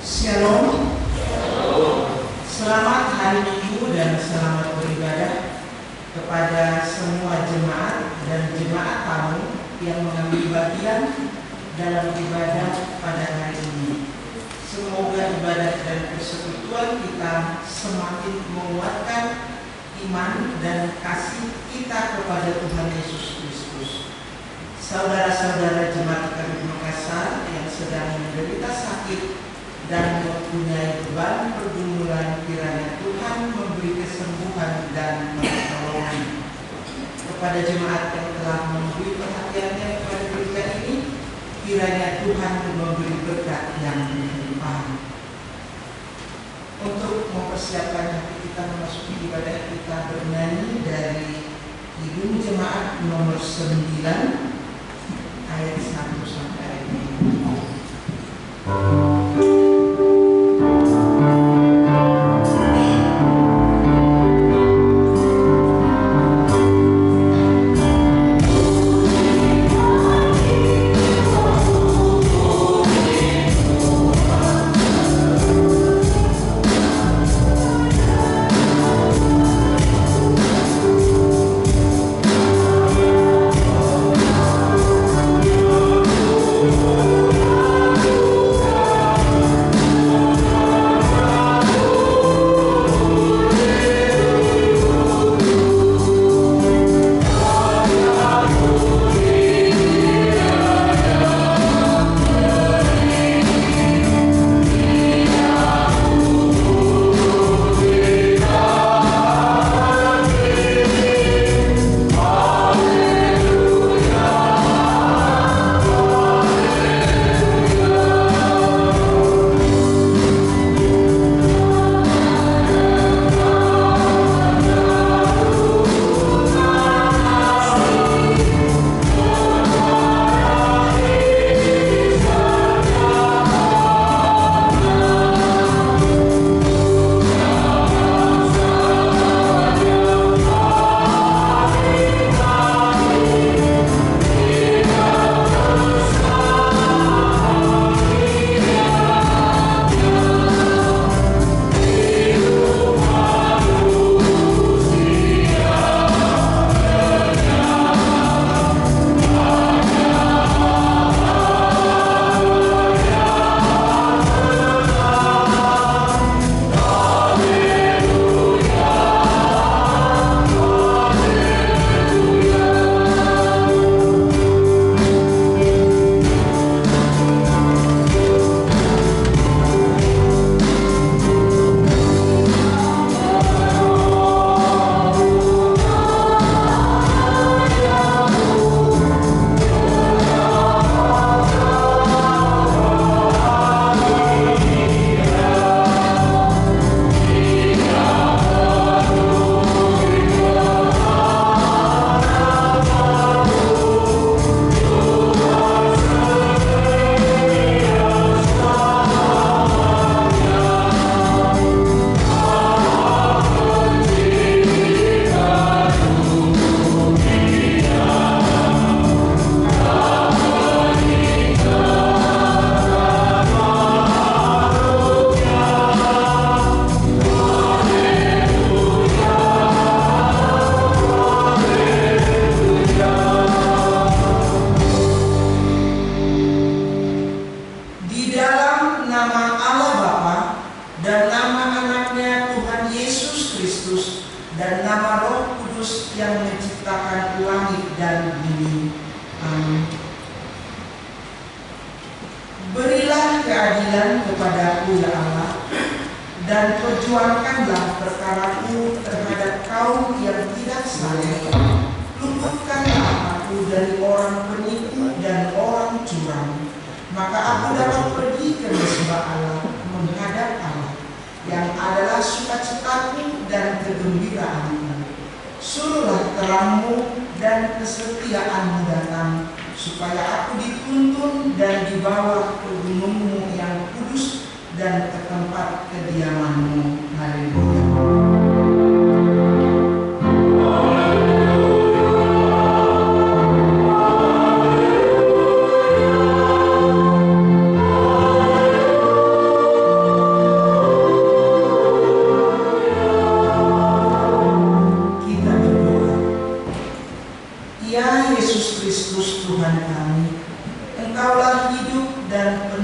Shalom. Selamat hari Minggu dan selamat beribadah kepada semua jemaat dan jemaat tamu yang mengambil bagian dalam ibadah pada hari ini. Semoga ibadah dan persekutuan kita semakin menguatkan iman dan kasih kita kepada Tuhan Yesus Kristus. Saudara-saudara jemaat kami Makassar yang sedang menderita sakit dan mempunyai beban pergumulan, kiranya Tuhan memberi kesembuhan dan pertolongan. Kepada jemaat yang telah memberi perhatiannya kepada berita ini, kiranya Tuhan memberi berkat yang berlimpah. Untuk mempersiapkan hati kita memasuki ibadah, kita bernyanyi dari Kidung Jemaat nomor 9 ayat 1 sampai ayat 5.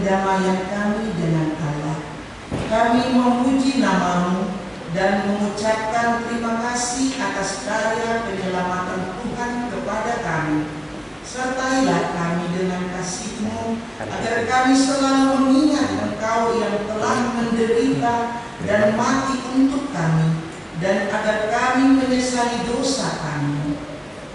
pendamaian kami dengan Allah. Kami memuji nama-Mu dan mengucapkan terima kasih atas karya penyelamatan Tuhan kepada kami. Sertailah kami dengan kasih-Mu, agar kami selalu mengingat Engkau yang telah menderita dan mati untuk kami, dan agar kami menyesali dosa kami.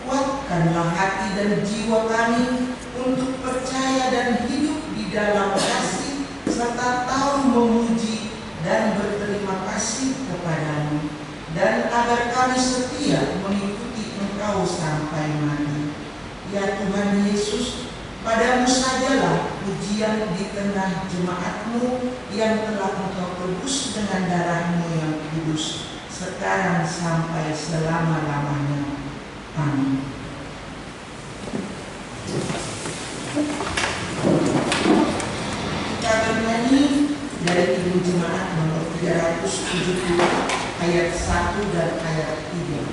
Kuatkanlah hati dan jiwa kami untuk percaya dan hidup di dalam kasih, serta tahu memuji dan berterima kasih kepada-Mu, dan agar kami setia mengikuti Engkau sampai mati. Ya Tuhan Yesus, Padamu sajalah pujian di tengah jemaat-Mu yang telah Engkau tebus dengan darah-Mu yang kudus, sekarang sampai selama-lamanya. Amin. Kita bernyanyi dari Ibu Jemaat nomor 370 ayat 1 dan ayat 3.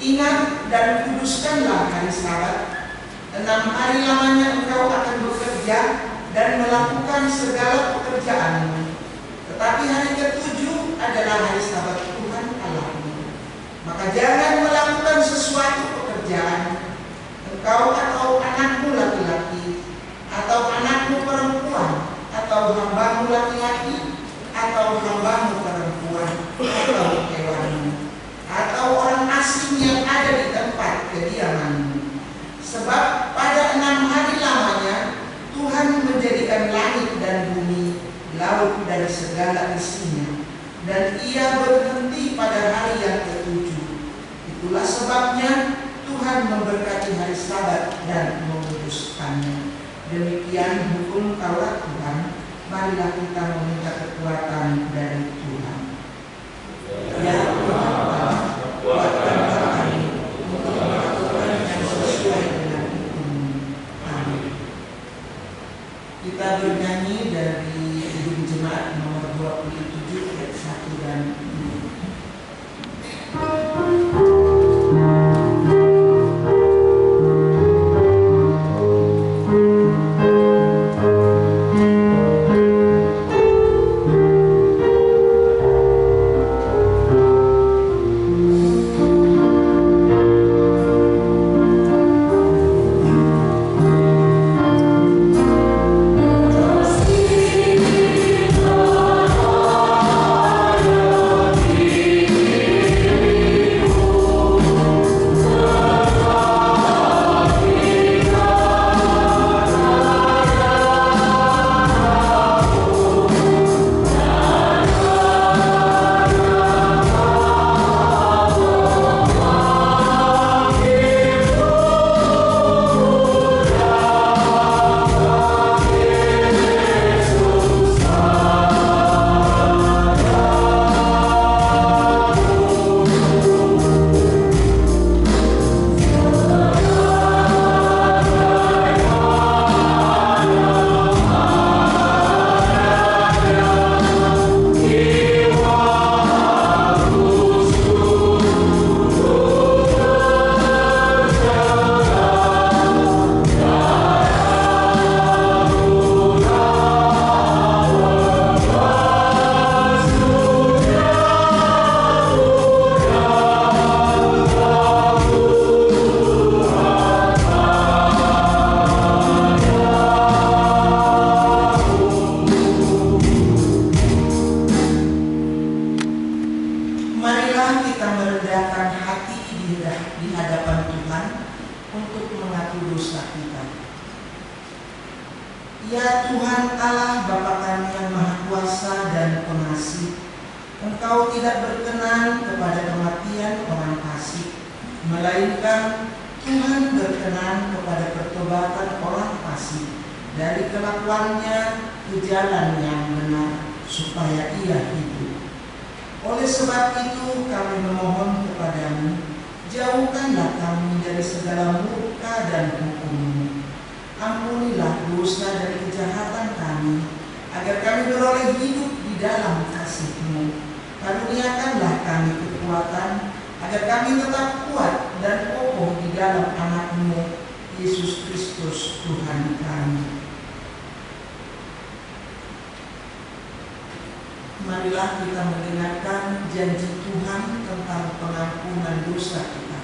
Ingat dan kuduskanlah hari Sabat. 6 hari lamanya engkau akan bekerja dan melakukan segala pekerjaanmu. Tetapi hari ke-7 adalah hari Sabat Tuhan Allahmu. Maka jangan melakukan sesuatu pekerjaan, engkau atau anakmu laki-laki, atau anakmu perempuan, atau hambamu laki-laki, atau hambamu perempuan, atau hewanmu, atau orang asing yang ada di tempat kediamanmu. Sebab pada 6 hari lamanya Tuhan menjadikan langit dan bumi, laut dan segala isinya, dan Ia berhenti pada hari yang ke-7. Itulah sebabnya Tuhan memberkati hari Sabat dan menguduskannya. Demikian hukum Taurat Tuhan. Marilah kita meminta kekuatan dari Tuhan. Ya Tuhan, kuatkan kami untuk melakukan yang sesuai dengan hukum-Mu. Amin. Kita bernyanyi dari Ibu Jemaat nomor 27 ayat 1 dan 2. dosa kita. Ya Tuhan Allah Bapa kami yang Maha Kuasa dan Pengasih, Engkau tidak berkenan kepada kematian orang fasik, melainkan Tuhan berkenan kepada pertobatan orang fasik dari kelakuannya ke jalan yang benar, supaya ia hidup. Oleh sebab itu kami memohon kepadamu, jauhkanlah kami dari segala murka dan hukum-Mu. Ampunilah dosa dan kejahatan kami, agar kami beroleh hidup di dalam kasih-Mu. Karuniakanlah kami kekuatan, agar kami tetap kuat dan kokoh di dalam anak-Mu, Yesus Kristus Tuhan kami. Marilah kita mendengarkan janji Tuhan tentang pengampunan dosa kita.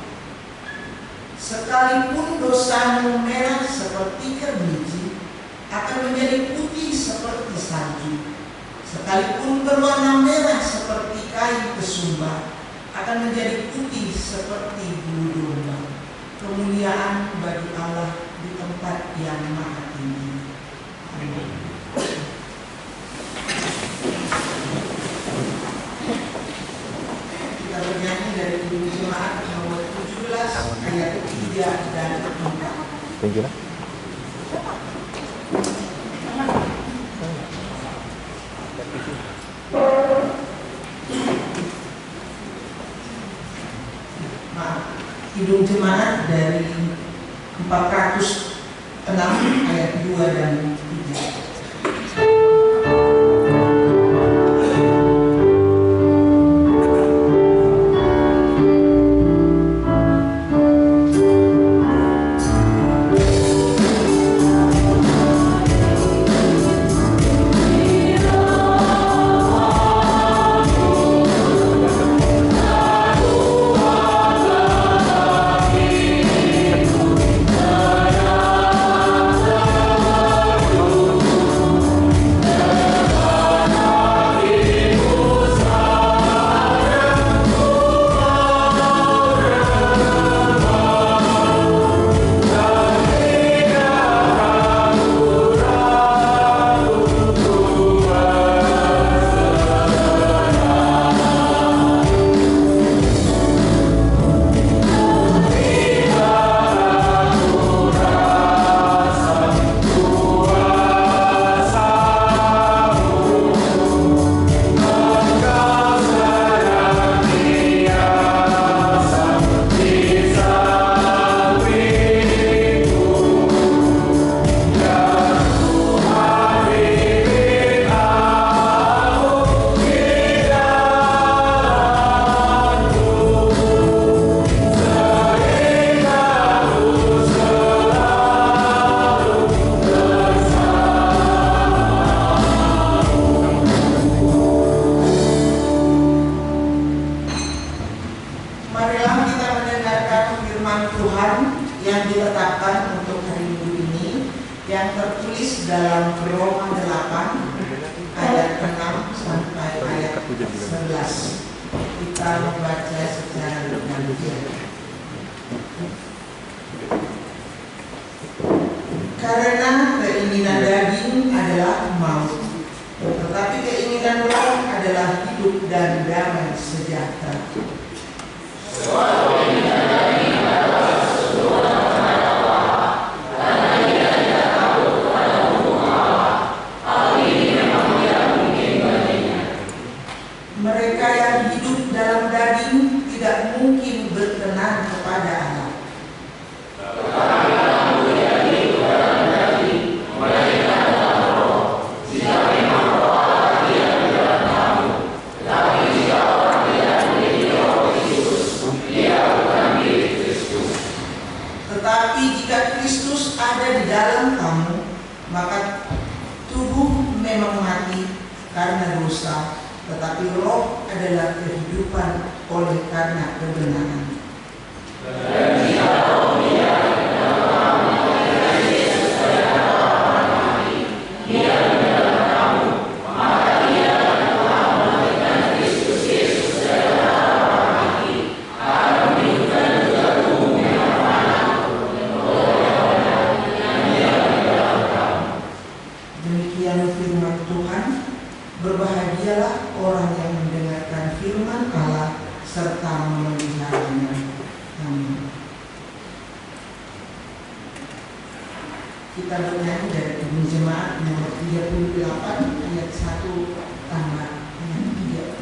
Sekalipun dosamu merah seperti kerbiji, akan menjadi putih seperti salju. Sekalipun berwarna merah seperti kain kesumba, akan menjadi putih seperti bulu domba. Kemuliaan bagi Allah di tempat yang maha tinggi. Amin. Kita bernyanyi dari Ibu Jemaat nomor 17 ayat 3 dan 4. Thank you. Kidung Jemaat dari 406 ayat 2 dan 3. Karena keinginan daging adalah maut, tetapi keinginan roh adalah hidup dan damai sejahtera. Mereka yang hidup dalam daging tidak mungkin berkenan kepada Allah. Tetapi jika Kristus ada di dalam kamu, maka tubuh memang mati karena dosa, tetapi roh adalah kehidupan oleh karena kebenaran. Kita bernyanyi dari Kebun Jemaat nomor 38 ayat 1 tambah ayat 3.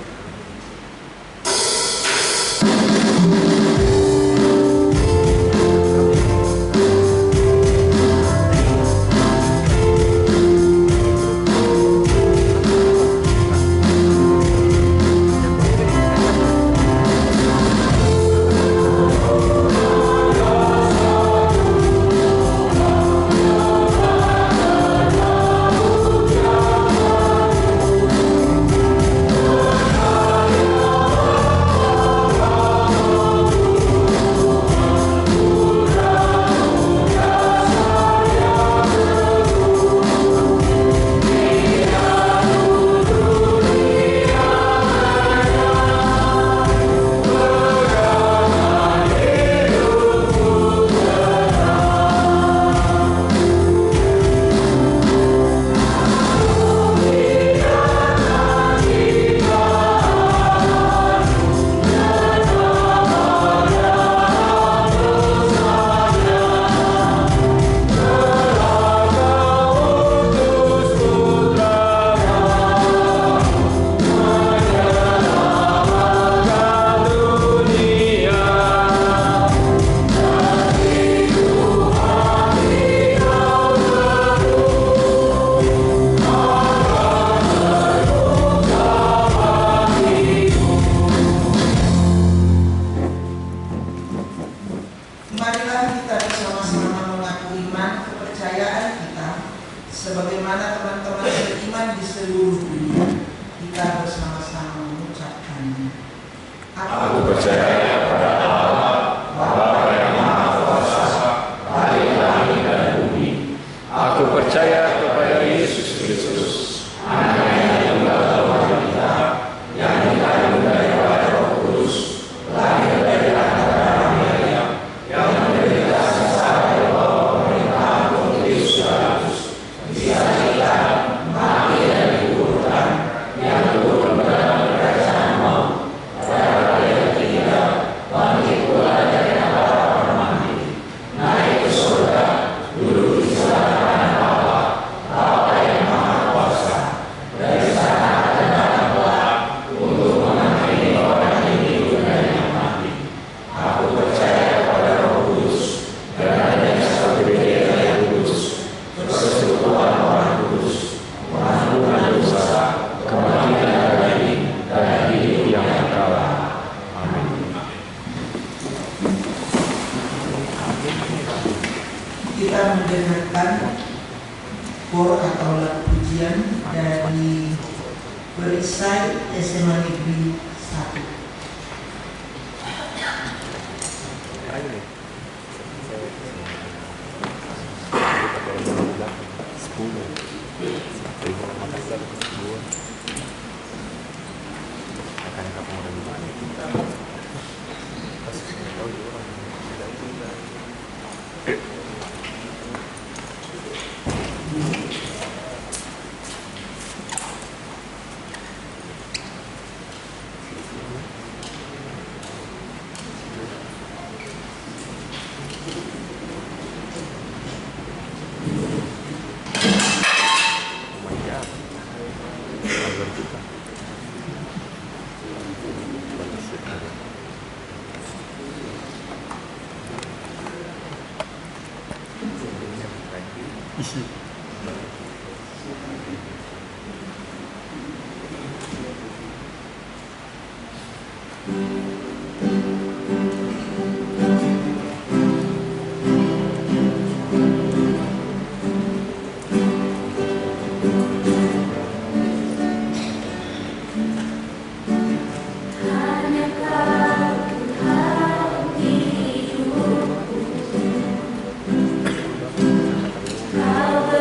Marilah kita bersama-sama mengaku iman kepercayaan kita sebagaimana teman-teman beriman di seluruh dunia. Kita bersama-sama mengucapkannya. Aku percaya kepada Allah, Bapa yang Maha Kuasa, Khalik langit dan bumi. Aku percaya kepada Yesus Kristus, Anak yang tunggal wanita, yang dikandung dari Roh Kudus, lahir dari antara Maria, yang menderita sengsara di bawah pemerintahan Pontius Pilatus, disalibkan, mati dan dikuburkan, yang turun ke dalam kerajaan maut, pada hari ketiga bangkit pula dari antara orang mati, naik ke surga, duduk di sebelah kanan Bapa yang Maha Kuasa. Dari sana akan datang kelak untuk mengakhiri orang yang hidup dan yang mati. Aku percaya kepada Roh Kudus, dan adanya satu gereja yang kudus, persekutuan orang kudus, pengampunan dosa, kebangkitan dari dan hidup yang kekal. Amin. Kita mendengarkan kor atau lagu pujian dari Perisai SMA Negeri 1. Kau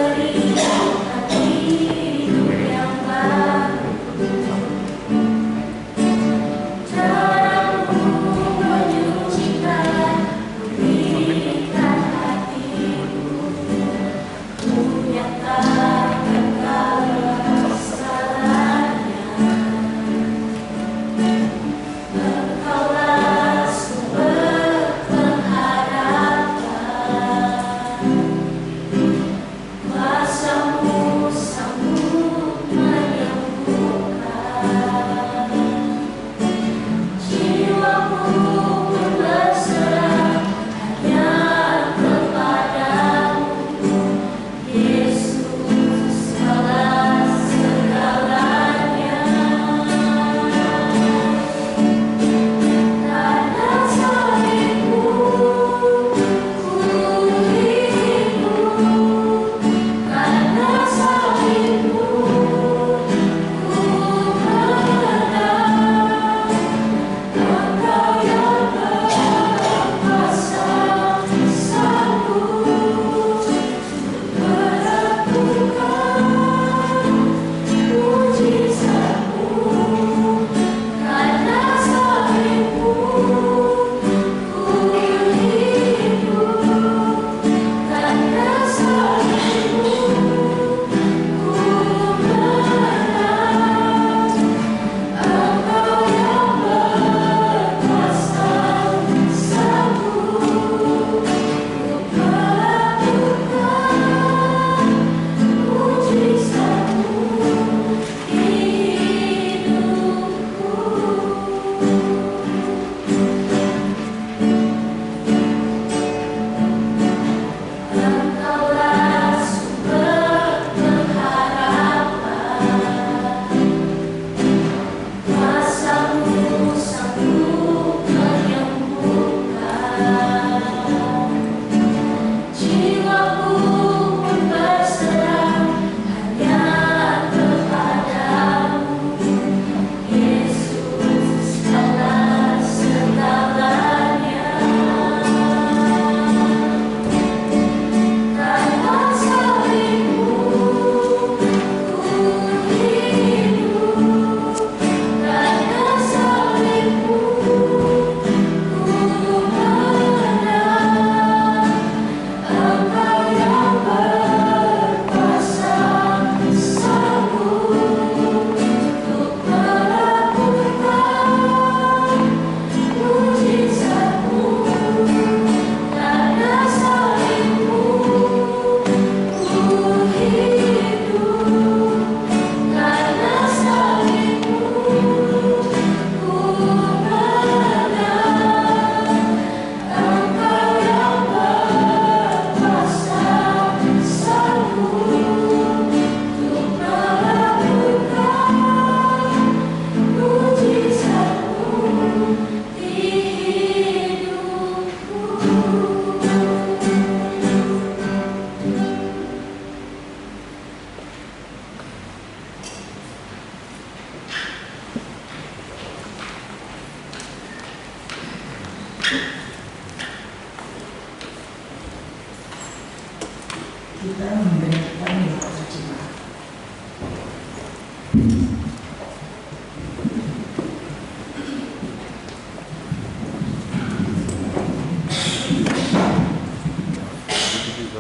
Kita mendengarkan doa jemaat.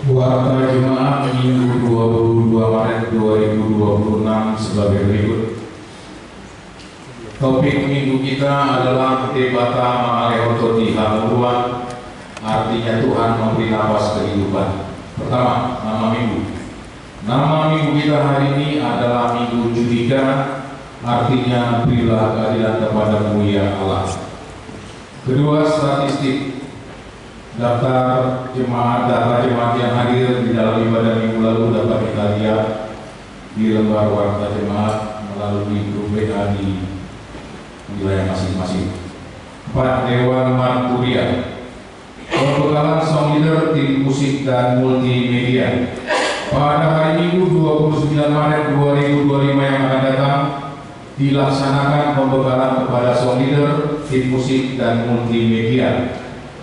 Warta Jemaat Minggu 22 Maret 2026 sebagai berikut. Topik minggu kita adalah Debata Ma'alehoto di Hamuruan, artinya Tuhan memberi nafas kehidupan. Pertama, nama minggu. Nama minggu kita hari ini adalah Minggu Judika, artinya berilah keadilan kepadamu ya Allah. Kedua, statistik. Data jemaat yang hadir di dalam ibadah minggu lalu dapat kita lihat di lembar warta jemaat melalui grup WA di wilayah masing-masing. 4. Dewan Marturia. Pembekalan song leader, tim musik dan multimedia. Pada hari Minggu 29 Maret 2025 yang akan datang dilaksanakan pembekalan kepada song leader, tim musik dan multimedia.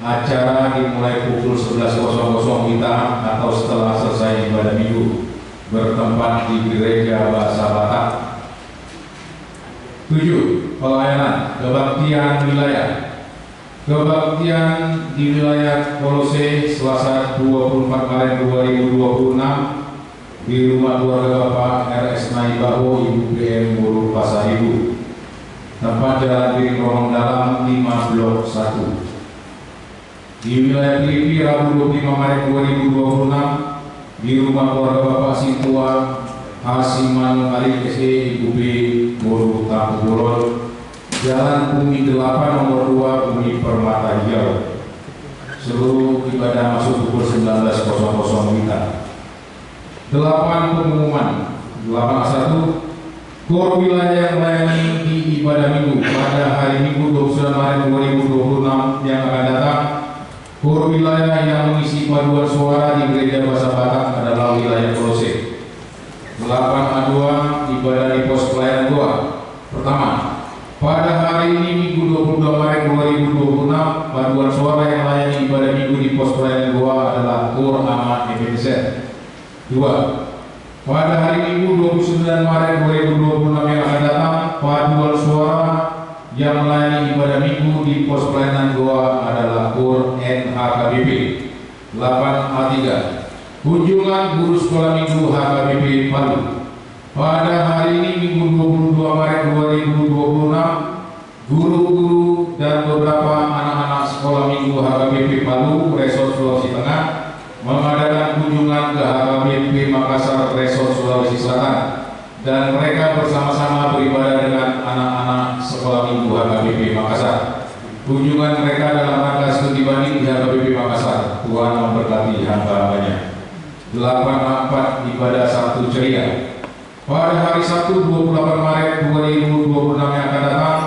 Acara dimulai pukul 11.00 WITA atau setelah selesai ibadah minggu, bertempat di Gereja Bahasa Batak. 7. Pelayanan kebaktian wilayah. Kebaktian di wilayah Kolose Selasa 24 Maret 2026 di rumah keluarga Bapak RS Naibaho Ibu PM Guru Pasar Ibu, tempat Jalan Piring Romong Dalam 5 Blok 1. Di wilayah Filipi Rabu 25 Maret 2026 di rumah keluarga Bapak Sintua Hasiman Ali SE Ibu B Boru Tampu Bolon, Jalan Bumi 8 nomor 2 Bumi Permata Hijau. Seluruh ibadah masuk pukul 19.00 WITA. 8. Pengumuman. 8.1. Kor wilayah yang melayani di ibadah minggu pada hari Minggu 29 Maret 2026 yang akan datang. Kor wilayah yang mengisi paduan suara di Gereja Bahasa Batak adalah wilayah Kolose. 8A2 ibadah di pos pelayanan 2. Pertama, pada hari ini Minggu 22 Maret 2026 paduan suara yang melayani ibadah minggu di pos pelayanan 2 adalah Kor Amat Ebenezer. 2. Pada hari Minggu 29 Maret 2026 yang akan datang paduan suara yang melayani ibadah minggu di pos pelayanan 2 adalah KUR NHKBP. 8A3 kunjungan guru sekolah minggu HKBP Palu. Pada hari ini Minggu 22 Maret 2026 guru-guru dan beberapa anak-anak sekolah minggu HKBP Palu Resort Sulawesi Tengah mengadakan kunjungan ke HKBP Makassar Resort Sulawesi Selatan, dan mereka bersama-sama beribadah dengan anak-anak sekolah minggu HKBP Makassar. Kunjungan mereka dalam rangka studi banding di HKBP Makassar. Tuhan memberkati hamba-hambanya. 8A4 ibadah Sabtu ceria. Pada hari Sabtu 28 Maret 2026 yang akan datang,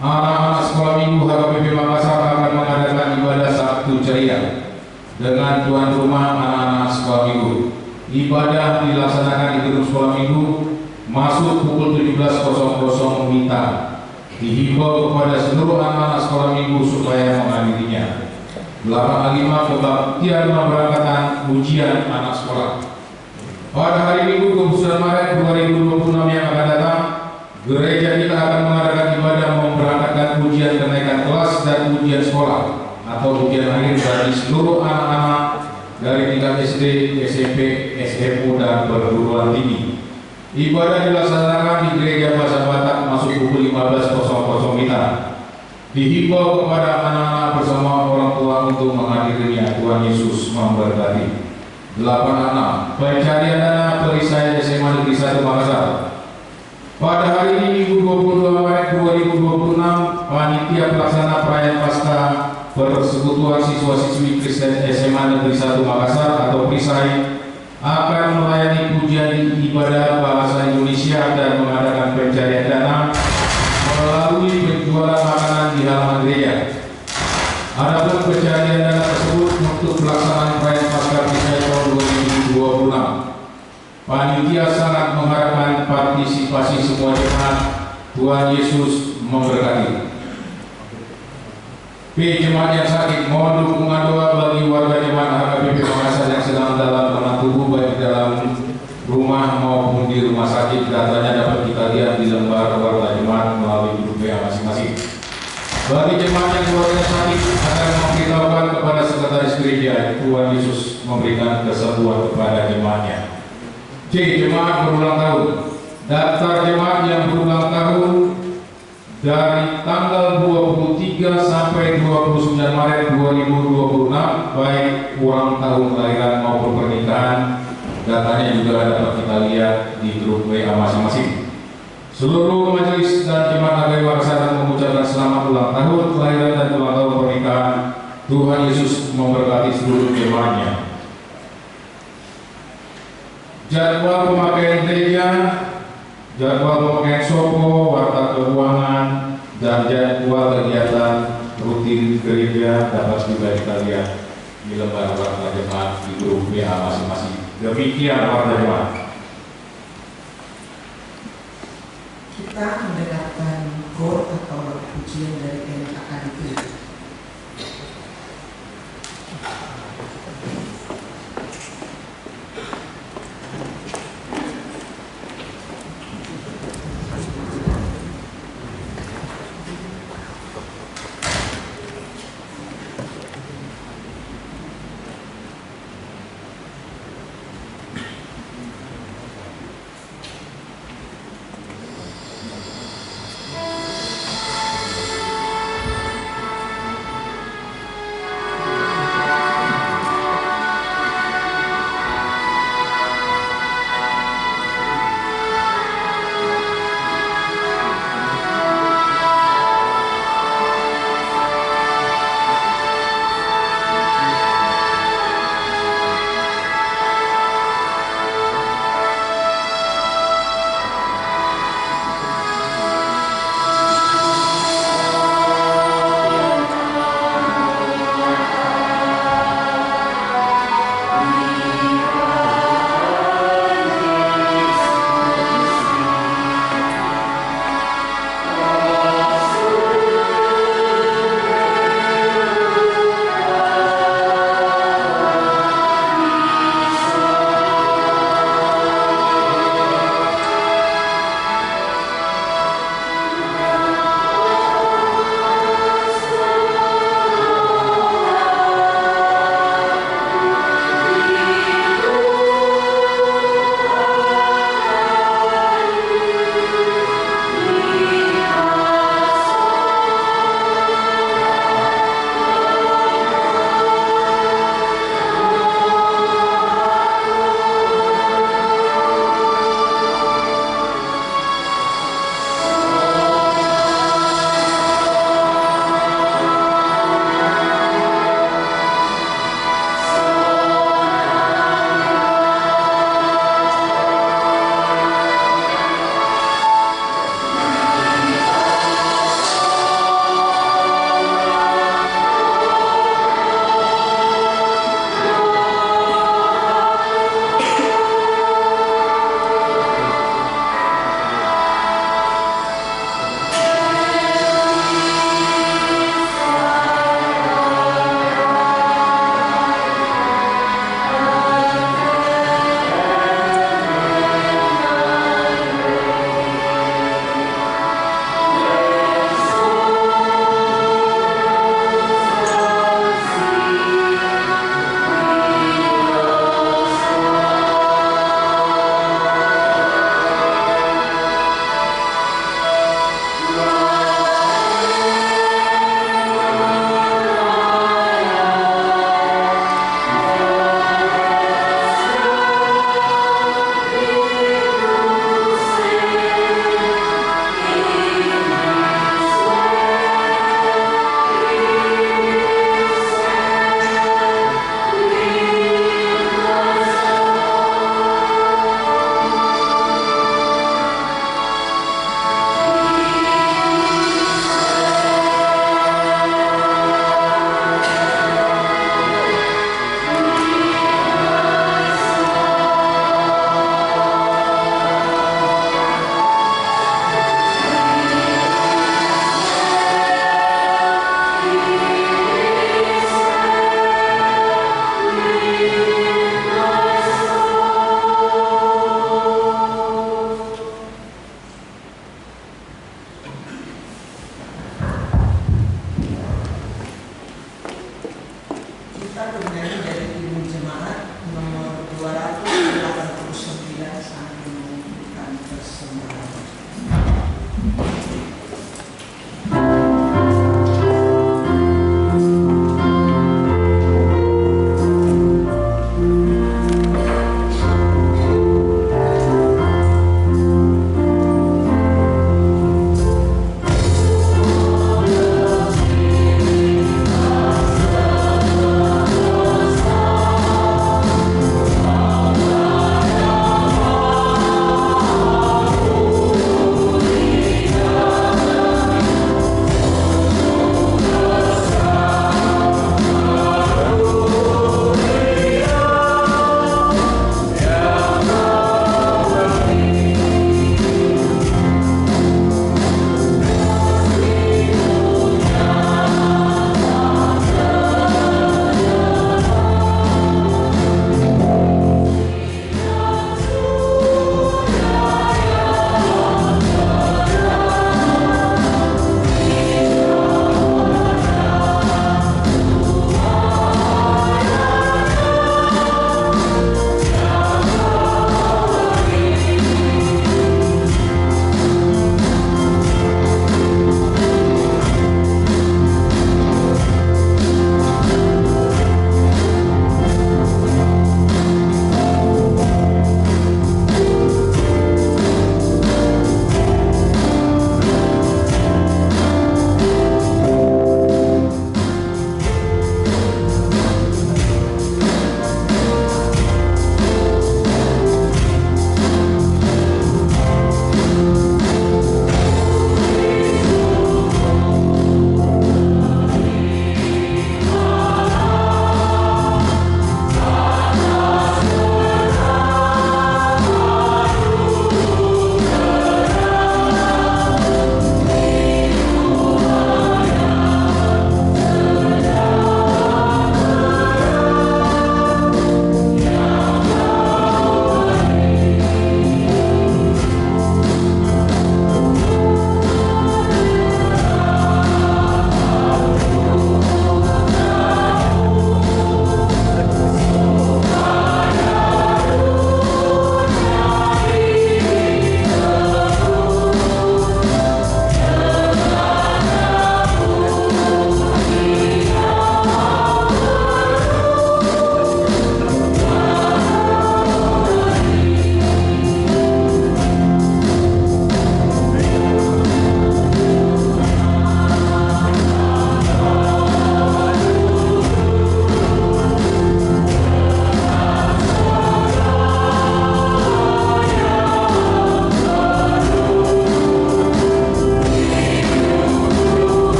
anak-anak sekolah minggu HKBP Makassar akan mengadakan ibadah Sabtu ceria dengan tuan rumah anak-anak sekolah minggu. Ibadah dilaksanakan di gedung sekolah minggu, masuk pukul 17.00 WITA. Dihimbau kepada seluruh anak-anak sekolah minggu supaya menghadirinya. 8A5 kebaktian memberangkatan ujian anak sekolah. Pada hari Minggu 29 Maret 2026 yang akan datang, gereja kita akan mengadakan ibadah memberangkatkan ujian kenaikan kelas dan ujian sekolah atau ujian akhir bagi seluruh anak-anak dari tingkat SD, SMP, SMU dan perguruan tinggi. Ibadah dilaksanakan di Gereja Bahasa Batak masuk pukul 15.00 WITA. Dihimbau kepada anak-anak bersama orang tua untuk menghadirinya. Tuhan Yesus memberkati. 8A6 pencarian dana perisai SMA Negeri 1 Makassar. Pada hari ini Minggu 22 Maret 2026 panitia pelaksana perayaan Pasca Persekutuan Siswa-siswi Kristen SMA Negeri 1 Makassar atau Perisai akan melayani pujian ibadah bahasa Indonesia dan mengadakan pencarian dana melalui penjualan makanan di halaman gereja. Adapun pencarian dana tersebut untuk pelaksanaan perayaan Pasca Perisai tahun 2026. Panitia sangat mengharapkan partisipasi semua jemaat. Tuhan Yesus memberkati. P. Jemaat yang sakit, mohon dukungan doa bagi warga jemaat HKBP Makassar yang sedang dalam lemah tubuh baik dan kesatuan kepada jemaatnya. C. Jemaat berulang tahun. Daftar jemaat yang berulang tahun dari tanggal 23 sampai 29 Maret 2026, baik ulang tahun kelahiran maupun pernikahan, datanya juga dapat kita lihat di grup WA masing-masing. Seluruh majelis dan jemaat Agape Makassar mengucapkan selamat ulang tahun kelahiran dan ulang tahun pernikahan. Tuhan Yesus memberkati seluruh jemaatnya. Jadwal pemakaian gereja, jadwal pemakaian soko, warta keuangan, dan jadwal kegiatan rutin gereja dapat juga kita lihat di lembar warta jemaat di grup WA masing-masing. Demikian warta jemaat. Kita mendengarkan kor atau pujian dari NKKDP.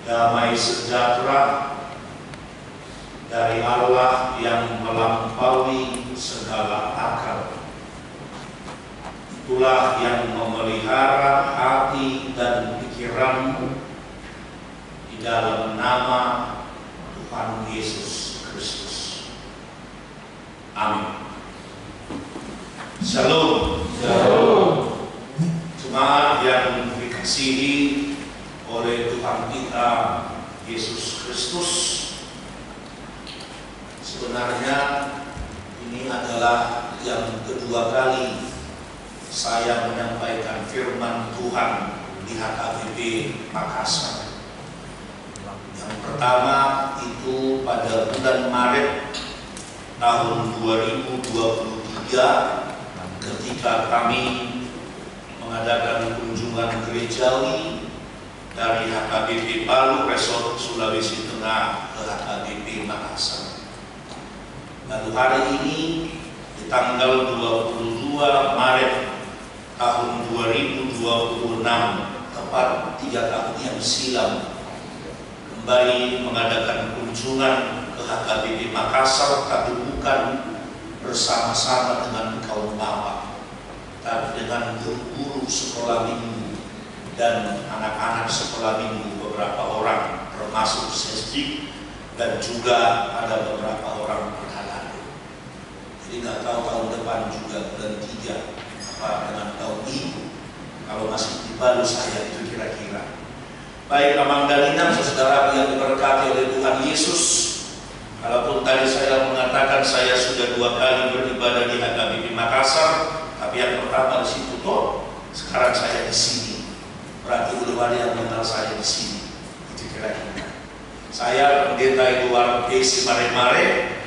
damai sejahtera dari Allah yang melampaui segala akal. Itulah yang memelihara hati dan pikiranmu di dalam nama Tuhan Yesus Kristus. Amin. Shalom. Shalom. Jemaat yang dikasihi oleh Tuhan kita Yesus Kristus, sebenarnya ini adalah yang kedua kali saya menyampaikan firman Tuhan di HKBP Makassar. Yang pertama itu pada bulan Maret tahun 2023 ketika kami mengadakan kunjungan gerejawi dari HKBP Palu Resort Sulawesi Tengah ke HKBP Makassar. Lalu hari ini di tanggal 22 Maret tahun 2026, tepat 3 tahun yang silam, kembali mengadakan kunjungan ke HKBP Makassar, tapi bukan bersama-sama dengan kaum bapak, tapi dengan guru-guru sekolah minggu dan anak-anak sekolah minggu, beberapa orang termasuk sesdik, dan juga ada beberapa orang perhalaan. Jadi nggak tahu tahun depan juga bulan 3 apa dengan tahun ini, kalau masih di Palu saya itu kira-kira. Baik Amang Dalinan, saudara yang diberkati oleh Tuhan Yesus, walaupun tadi saya mengatakan saya sudah 2 kali beribadah di HKBP Makassar, tapi yang pertama di situ toh, sekarang saya di sini. Berarti belum ada yang mengenal saya di sini. Itu kira-kira. Saya pendeta Eduard P. Mare-Mare,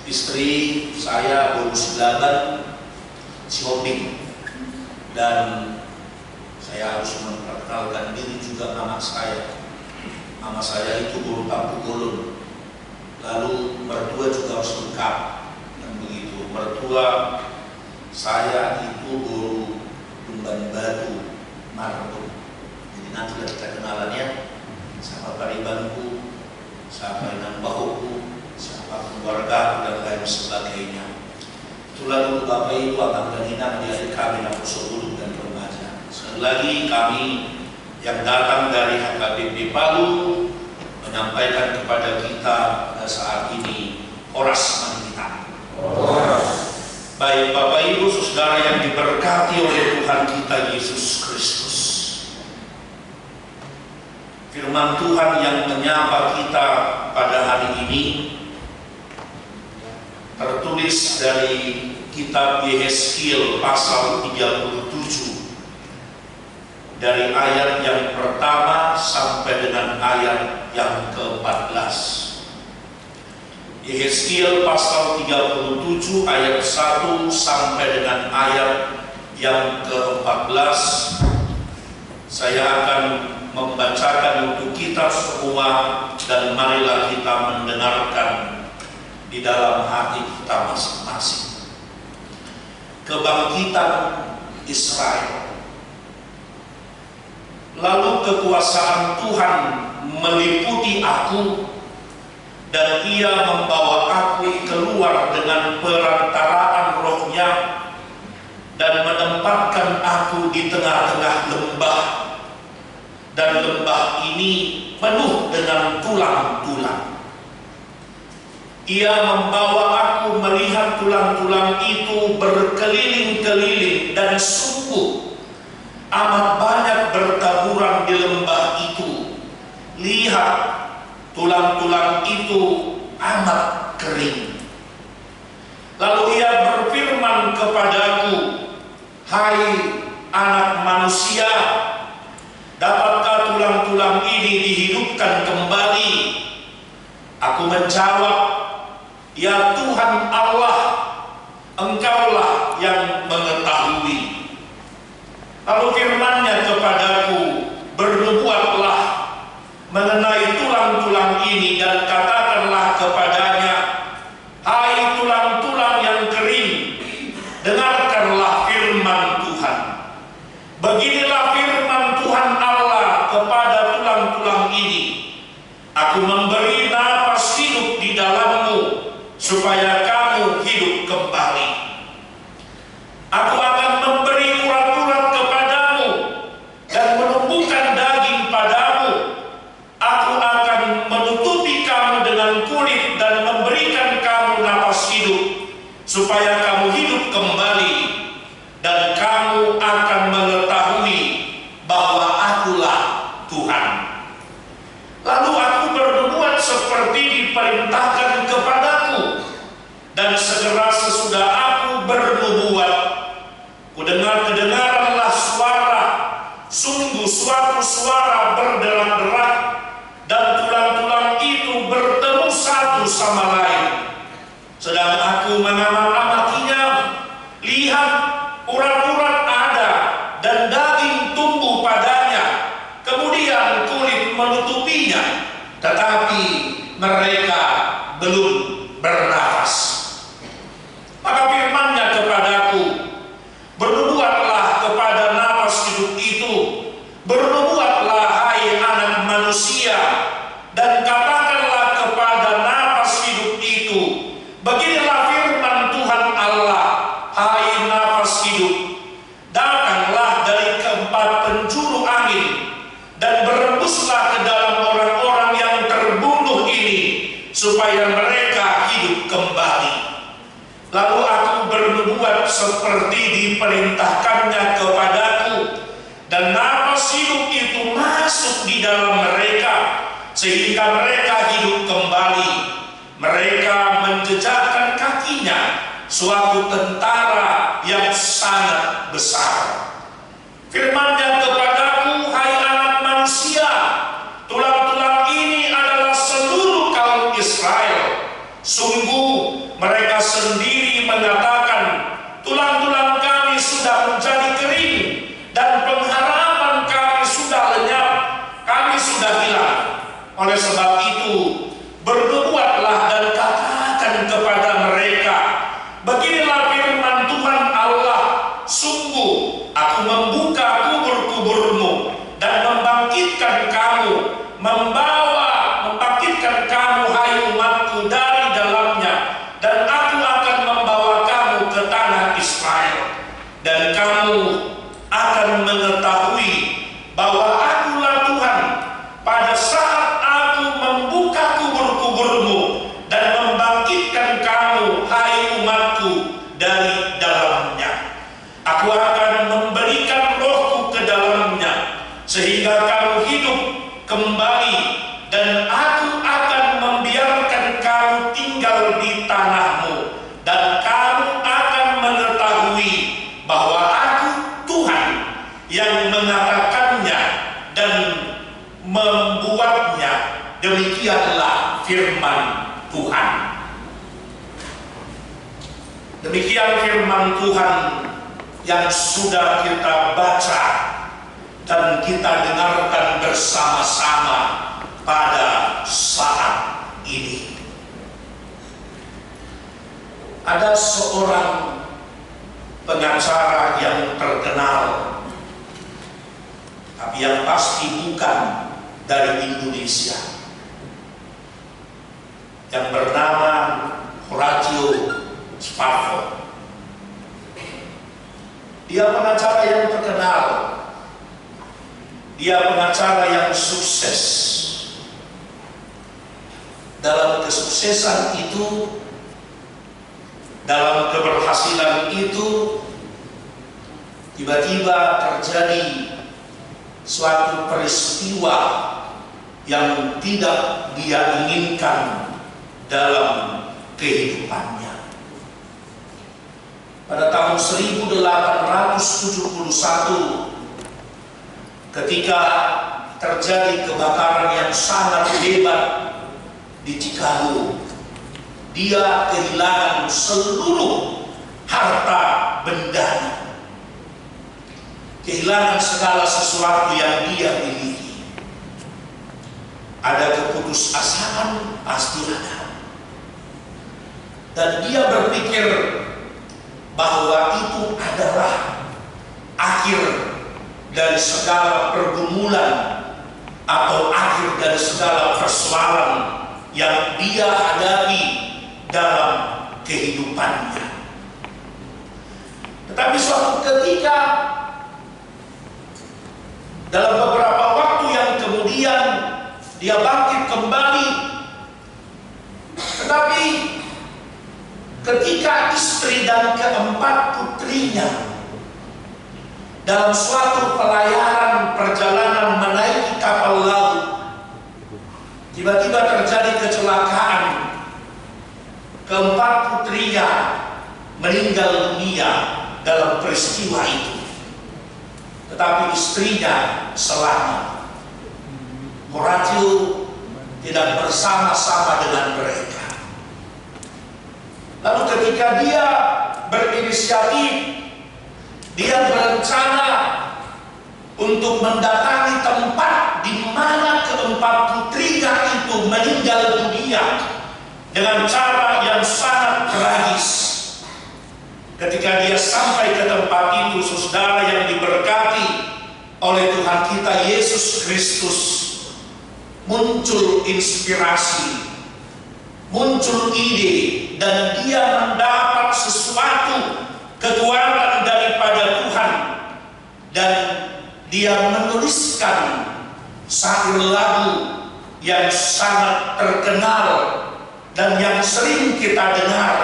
istri saya bonus 8 shopping, dan saya harus memperkenalkan diri juga nama saya. Nama saya itu Guru Paku Golon. Lalu mertua juga harus lengkap, dan begitu. Mertua saya itu Guru Tumban Batu Marto. Jadi nanti kita kenalannya, siapa paribanku, siapa yang bahuku, siapa keluarga dan lain sebagainya. Itulah dulu Bapak Ibu, Abang dan Ina, adik kami yang Pusobulu dan remaja. Sekali lagi kami yang datang dari HKBP Palu menyampaikan kepada kita pada saat ini, Horas Manita. Baik Bapak Ibu, saudara yang diberkati oleh Tuhan kita Yesus Kristus. Firman Tuhan yang menyapa kita pada hari ini tertulis dari kitab Yehezkiel pasal 37 dari ayat yang pertama sampai dengan ayat yang ke-14. Yehezkiel pasal 37 ayat 1 sampai dengan ayat yang ke-14. Saya akan membacakan untuk kita semua, dan marilah kita mendengarkan di dalam hati kita masing-masing. Kebangkitan Israel. Lalu kekuasaan Tuhan meliputi aku, dan Ia membawa aku keluar dengan perantaraan Roh-Nya, dan menempatkan aku di tengah-tengah lembah, dan lembah ini penuh dengan tulang-tulang. Ia membawa aku melihat tulang-tulang itu berkeliling-keliling, dan sungguh amat banyak bertaburan di lembah itu. Lihat, tulang-tulang itu amat kering. Lalu ia berfirman kepadaku, hai anak manusia, dapatkah tulang-tulang ini dihidupkan kembali? Aku menjawab, ya Tuhan Allah, Engkaulah yang mengetahui. Lalu firman-Nya kepadaku, bernubuatlah mengenai tulang-tulang ini, dan katakanlah kepadanya, hai tulang-tulang yang kering, dengarkanlah firman Tuhan. Beginilah firman Tuhan Allah kepada tulang-tulang ini, Aku memberi napas hidup di dalammu supaya kamu hidup kembali. Aku akan memberi urat-urat kepadamu dan menumbuhkan daging padamu. Aku akan menutupi kamu dengan kulit dan memberikan kamu napas hidup supaya kamu hidup kembali, dan kamu akan mengetahui bahwa akulah Tuhan. Lalu aku berbuat seperti diperintahkan kepadaku, dan segera sesudah aku bernubuat, kedengaranlah suara, sungguh suatu suara berderak-derak, dan tulang-tulang itu bertemu satu sama lain. Sedang aku mengamati-amatinya, lihat, urat-urat ada dan daging tumbuh padanya, kemudian kulit menutupinya, tetapi mereka belum bernafas. Maka firman-Nya kepadaku, bernubuatlah kepada napas hidup itu, bernubuatlah hai anak manusia, dan katakanlah kepada napas hidup itu, beginilah firman Tuhan Allah, hai napas hidup, datanglah dari keempat penjuru angin dan berembuslah ke dalam orang-orang yang terbunuh ini, supaya mereka hidup kembali. Lalu aku bernubuat seperti diperintahkannya kepadaku, dan napas hidup itu masuk di dalam mereka, sehingga mereka hidup kembali. Mereka menjejakkan kakinya suatu tentara yang sangat besar. Firman-Nya kepadaku, hai anak manusia, tulang-tulang ini adalah seluruh kaum Israel. Sungguh mereka sendiri mengatakan, tulang-tulang kami sudah menjadi kering, dan pengharapan kami sudah lenyap, kami sudah hilang. Oleh sebab itu, bernubuatlah dan katakan kepada mereka, beginilah firman Tuhan Allah, sungguh aku membuka kubur-kuburmu dan membangkitkan kamu, membangkitkan kamu hai umatku dari dalamnya, dan aku akan membawa kamu ke tanah Israel, dan kamu akan mengetahui bahwa akulah Tuhan pada saat aku membuka kubur-kuburmu dan membangkitkan kamu hai umatku dari dalamnya. Aku akan memberikan rohku ke dalamnya, sehingga kamu hidup kembali, dan aku akan membiarkan kamu tinggal di tanahmu, dan kamu akan mengetahui bahwa aku Tuhan yang mengatakannya dan membuatnya. Demikianlah firman Tuhan. Demikian firman Tuhan yang sudah kita baca dan kita dengarkan bersama-sama pada saat ini. Ada seorang pengacara yang terkenal, tapi yang pasti bukan dari Indonesia, yang bernama Horatio Spafford. Dia pengacara yang terkenal, dia pengacara yang sukses. Dalam kesuksesan itu, dalam keberhasilan itu, tiba-tiba terjadi suatu peristiwa yang tidak dia inginkan dalam kehidupannya. Pada tahun 1871, ketika terjadi kebakaran yang sangat hebat di Chicago, dia kehilangan seluruh harta bendanya, kehilangan segala sesuatu yang dia miliki. Ada keputusasaan, pasti ada. Dan dia berpikir bahwa itu adalah akhir dari segala pergumulan, atau akhir dari segala persoalan yang dia hadapi dalam kehidupannya. Tetapi suatu ketika, dalam beberapa waktu yang kemudian, dia bangkit kembali. Tetapi ketika istri dan keempat putrinya dalam suatu pelayaran perjalanan menaiki kapal laut, tiba-tiba terjadi kecelakaan. Keempat putrinya meninggal dunia dalam peristiwa itu, tetapi istrinya selamat. Horatio tidak bersama-sama dengan mereka. Lalu ketika dia berinisiatif, dia berencana untuk mendatangi tempat di mana keempat putrinya itu meninggal dunia dengan cara yang sangat tragis. Ketika dia sampai ke tempat itu, saudara yang diberkati oleh Tuhan kita Yesus Kristus, muncul inspirasi, muncul ide, dan dia mendapat sesuatu kekuatan daripada Tuhan, dan dia menuliskan syair lagu yang sangat terkenal dan yang sering kita dengar,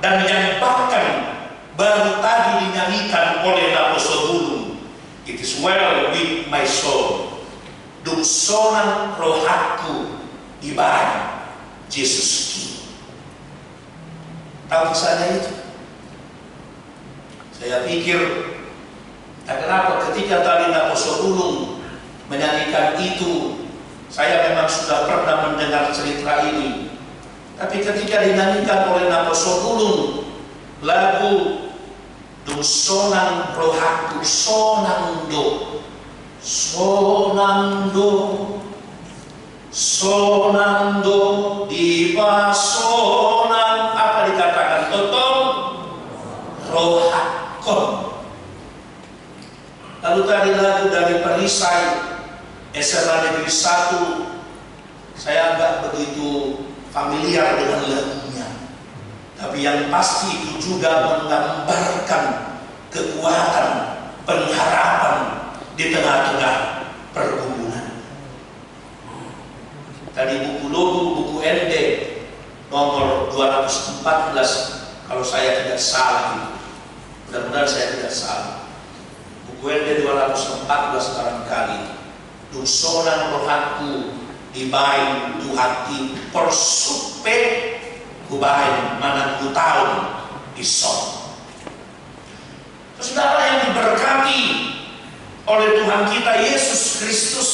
dan yang bahkan baru tadi dinyanyikan oleh Naposebulung. It is well with my soul, dungsonan rohaku ibarat Yesus. Tahu kisahnya itu? Saya pikir, kenapa ketika tadi Naposebulung menyanyikan itu, saya memang sudah pernah mendengar cerita ini. Tapi ketika dinyanyikan oleh Naposebulung lagu dungsonan rohaku sonando, sonando, sonando di pasonan, apa dikatakan? Totong rohakon. Lalu tadi lagu dari Perisai SMA Negeri 1, saya agak begitu familiar dengan lagunya, tapi yang pasti itu juga menggambarkan kekuatan pengharapan di tengah-tengah pergumulan. Tadi buku logo, buku ND nomor 214, kalau saya tidak salah, mudah-mudahan saya tidak salah. Buku ND 214 barangkali, dungsonan rohaku dibain Tuhati persupe kubain mana ku tahun ison. Saudara yang diberkati oleh Tuhan kita Yesus Kristus,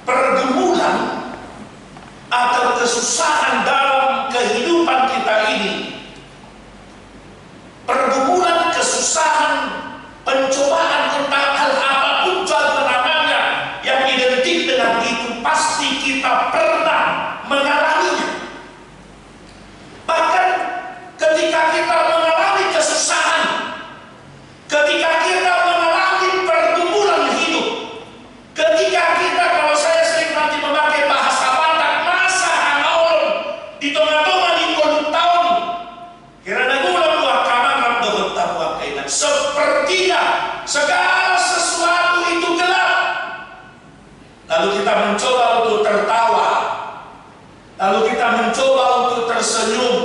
pergumulan atau kesusahan dalam kehidupan kita ini, pergumulan, kesusahan, pencobaan, entah hal apapun juga namanya yang identik dengan itu, pasti kita pernah mengalaminya. Bahkan ketika kita mengalami kesusahan, ketika kita mengalami pergumulan hidup, ketika kita, kalau saya sering nanti memakai bahasa Batak, masa hangaul di tengah-tengah di tahun, kirana gulang dua kamar bertamu kainan, sepertinya segala sesuatu itu gelap. Lalu kita mencoba untuk tertawa, lalu kita mencoba untuk tersenyum,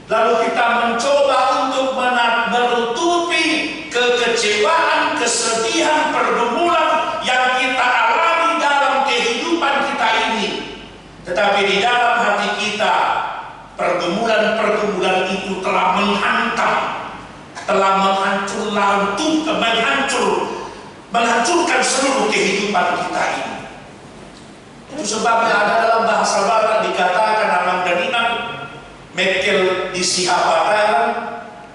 lalu kita mencoba untuk menutupi kekecewaan, kesedihan, pergumulan yang kita alami dalam kehidupan kita ini. Tetapi di dalam hati kita, pergumulan-pergumulan itu telah menghantam, telah menghancurkan seluruh kehidupan kita ini. Itu sebabnya ada dalam bahasa Batak dikatakan amang daninan mekel di sihapatan,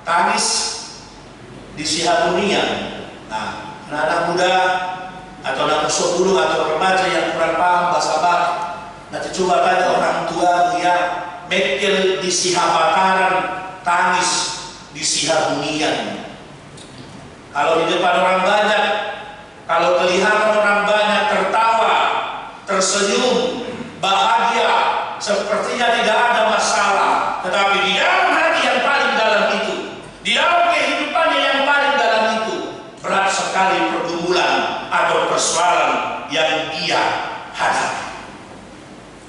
tangis di sihabunian. Nah, anak muda atau anak 10 atau remaja yang kurang paham bahasa Batak, nanti coba tanya orang tua ya, mekel di sihapatan, tangis di sihabunian. Kalau di depan orang banyak, kalau kelihatan orang banyak tertawa, tersenyum, bahagia, sepertinya tidak ada masalah. Tetapi di dalam hati yang paling dalam itu, di dalam kehidupannya yang paling dalam itu, berat sekali pergumulan atau persoalan yang dia hadapi.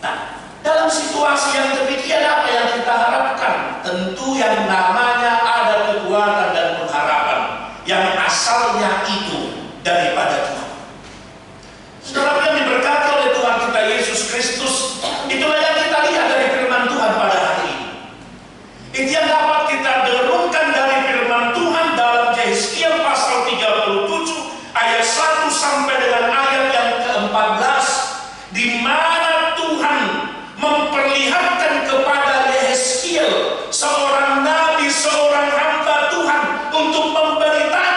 Nah, dalam situasi yang demikian apa yang kita harapkan? Tentu yang namanya ada kekuatan dan pengharapan yang asalnya itu daripada Tuhan. Saudara yang diberkati oleh Tuhan kita Yesus Kristus, itulah yang kita lihat dari firman Tuhan pada hari ini. Itu yang dapat kita derungkan dari firman Tuhan dalam Yesaya pasal 37 ayat 1 sampai dengan ayat yang ke-14, di mana Tuhan memperlihatkan kepada Yesaya, seorang nabi, seorang hamba Tuhan, untuk memberikan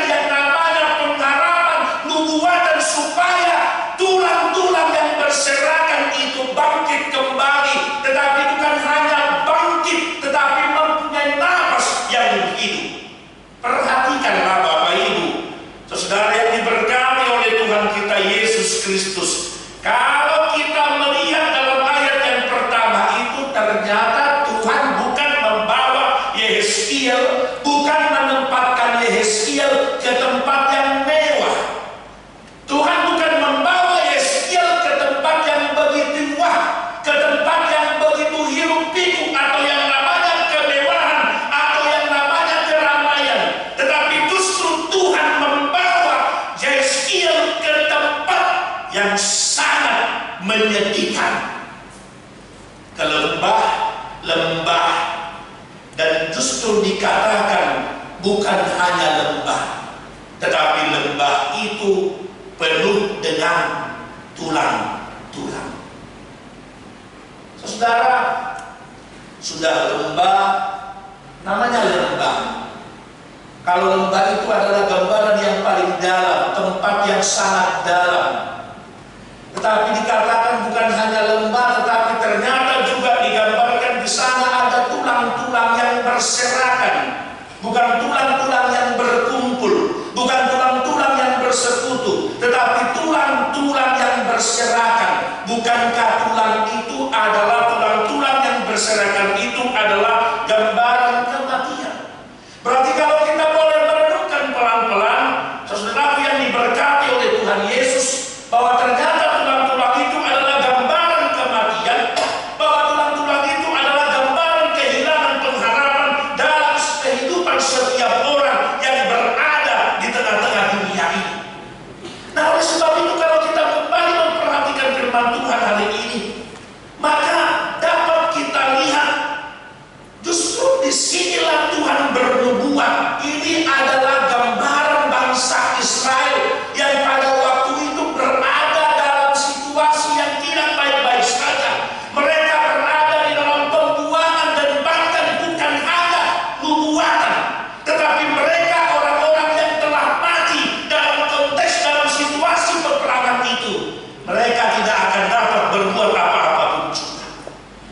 yang namanya pengharapan, nubuatan, supaya tulang-tulang yang berserakan itu bangkit kembali, tetapi bukan hanya bangkit, tetapi mempunyai nafas yang hidup. Perhatikanlah Bapak Ibu, saudara yang diberkati oleh Tuhan kita Yesus Kristus. Kalau kita melihat dalam ayat yang pertama itu, ternyata Tuhan bukan membawa Yesaya, bukan menempatkan Yesaya ke tempat yang mewah. Tuhan bukan membawa Yesaya ke tempat yang begitu wah, ke tempat yang begitu hiruk pikuk, atau yang namanya kemewahan, atau yang namanya keramaian. Tetapi justru Tuhan membawa Yesaya ke tempat yang sangat menyedihkan, ke lembah, dan justru dikatakan bukan hanya lembah, tetapi lembah itu penuh dengan tulang-tulang. Saudara, sudah lembah, namanya lembah. Kalau lembah itu adalah gambaran yang paling dalam, tempat yang sangat dalam. Tetapi dikatakan bukan hanya lembah, tetapi ternyata juga digambarkan di sana ada tulang-tulang yang berserakan. Bukan tulang-tulang yang berkumpul, bukan tulang-tulang yang bersekutu, tetapi tulang-tulang yang berserakan. Bukankah tulang itu adalah tulang-tulang yang berserakan itu adalah gambaran kematian? Berarti kalau kita boleh merenungkan pelan-pelan, saudara yang diberkati oleh Tuhan Yesus, bahwa ternyata tulang-tulang itu adalah gambaran kematian, bahwa tulang-tulang itu adalah gambaran kehilangan pengharapan dalam kehidupan setiap orang yang berada di tengah-tengah dunia ini. Nah, oleh sebab itu kalau kita kembali memperhatikan firman Tuhan hari ini, maka dapat kita lihat justru disinilah Tuhan bernubuat. Ini adalah gambaran bangsa Israel yang pada waktu itu berada dalam situasi yang tidak baik-baik saja. Mereka berada di dalam pembuangan, dan bahkan bukan hanya nubuatan, tetapi mereka orang-orang yang telah mati dalam konteks, dalam situasi peperangan itu. Mereka tidak akan dapat berbuat apa-apa pun juga.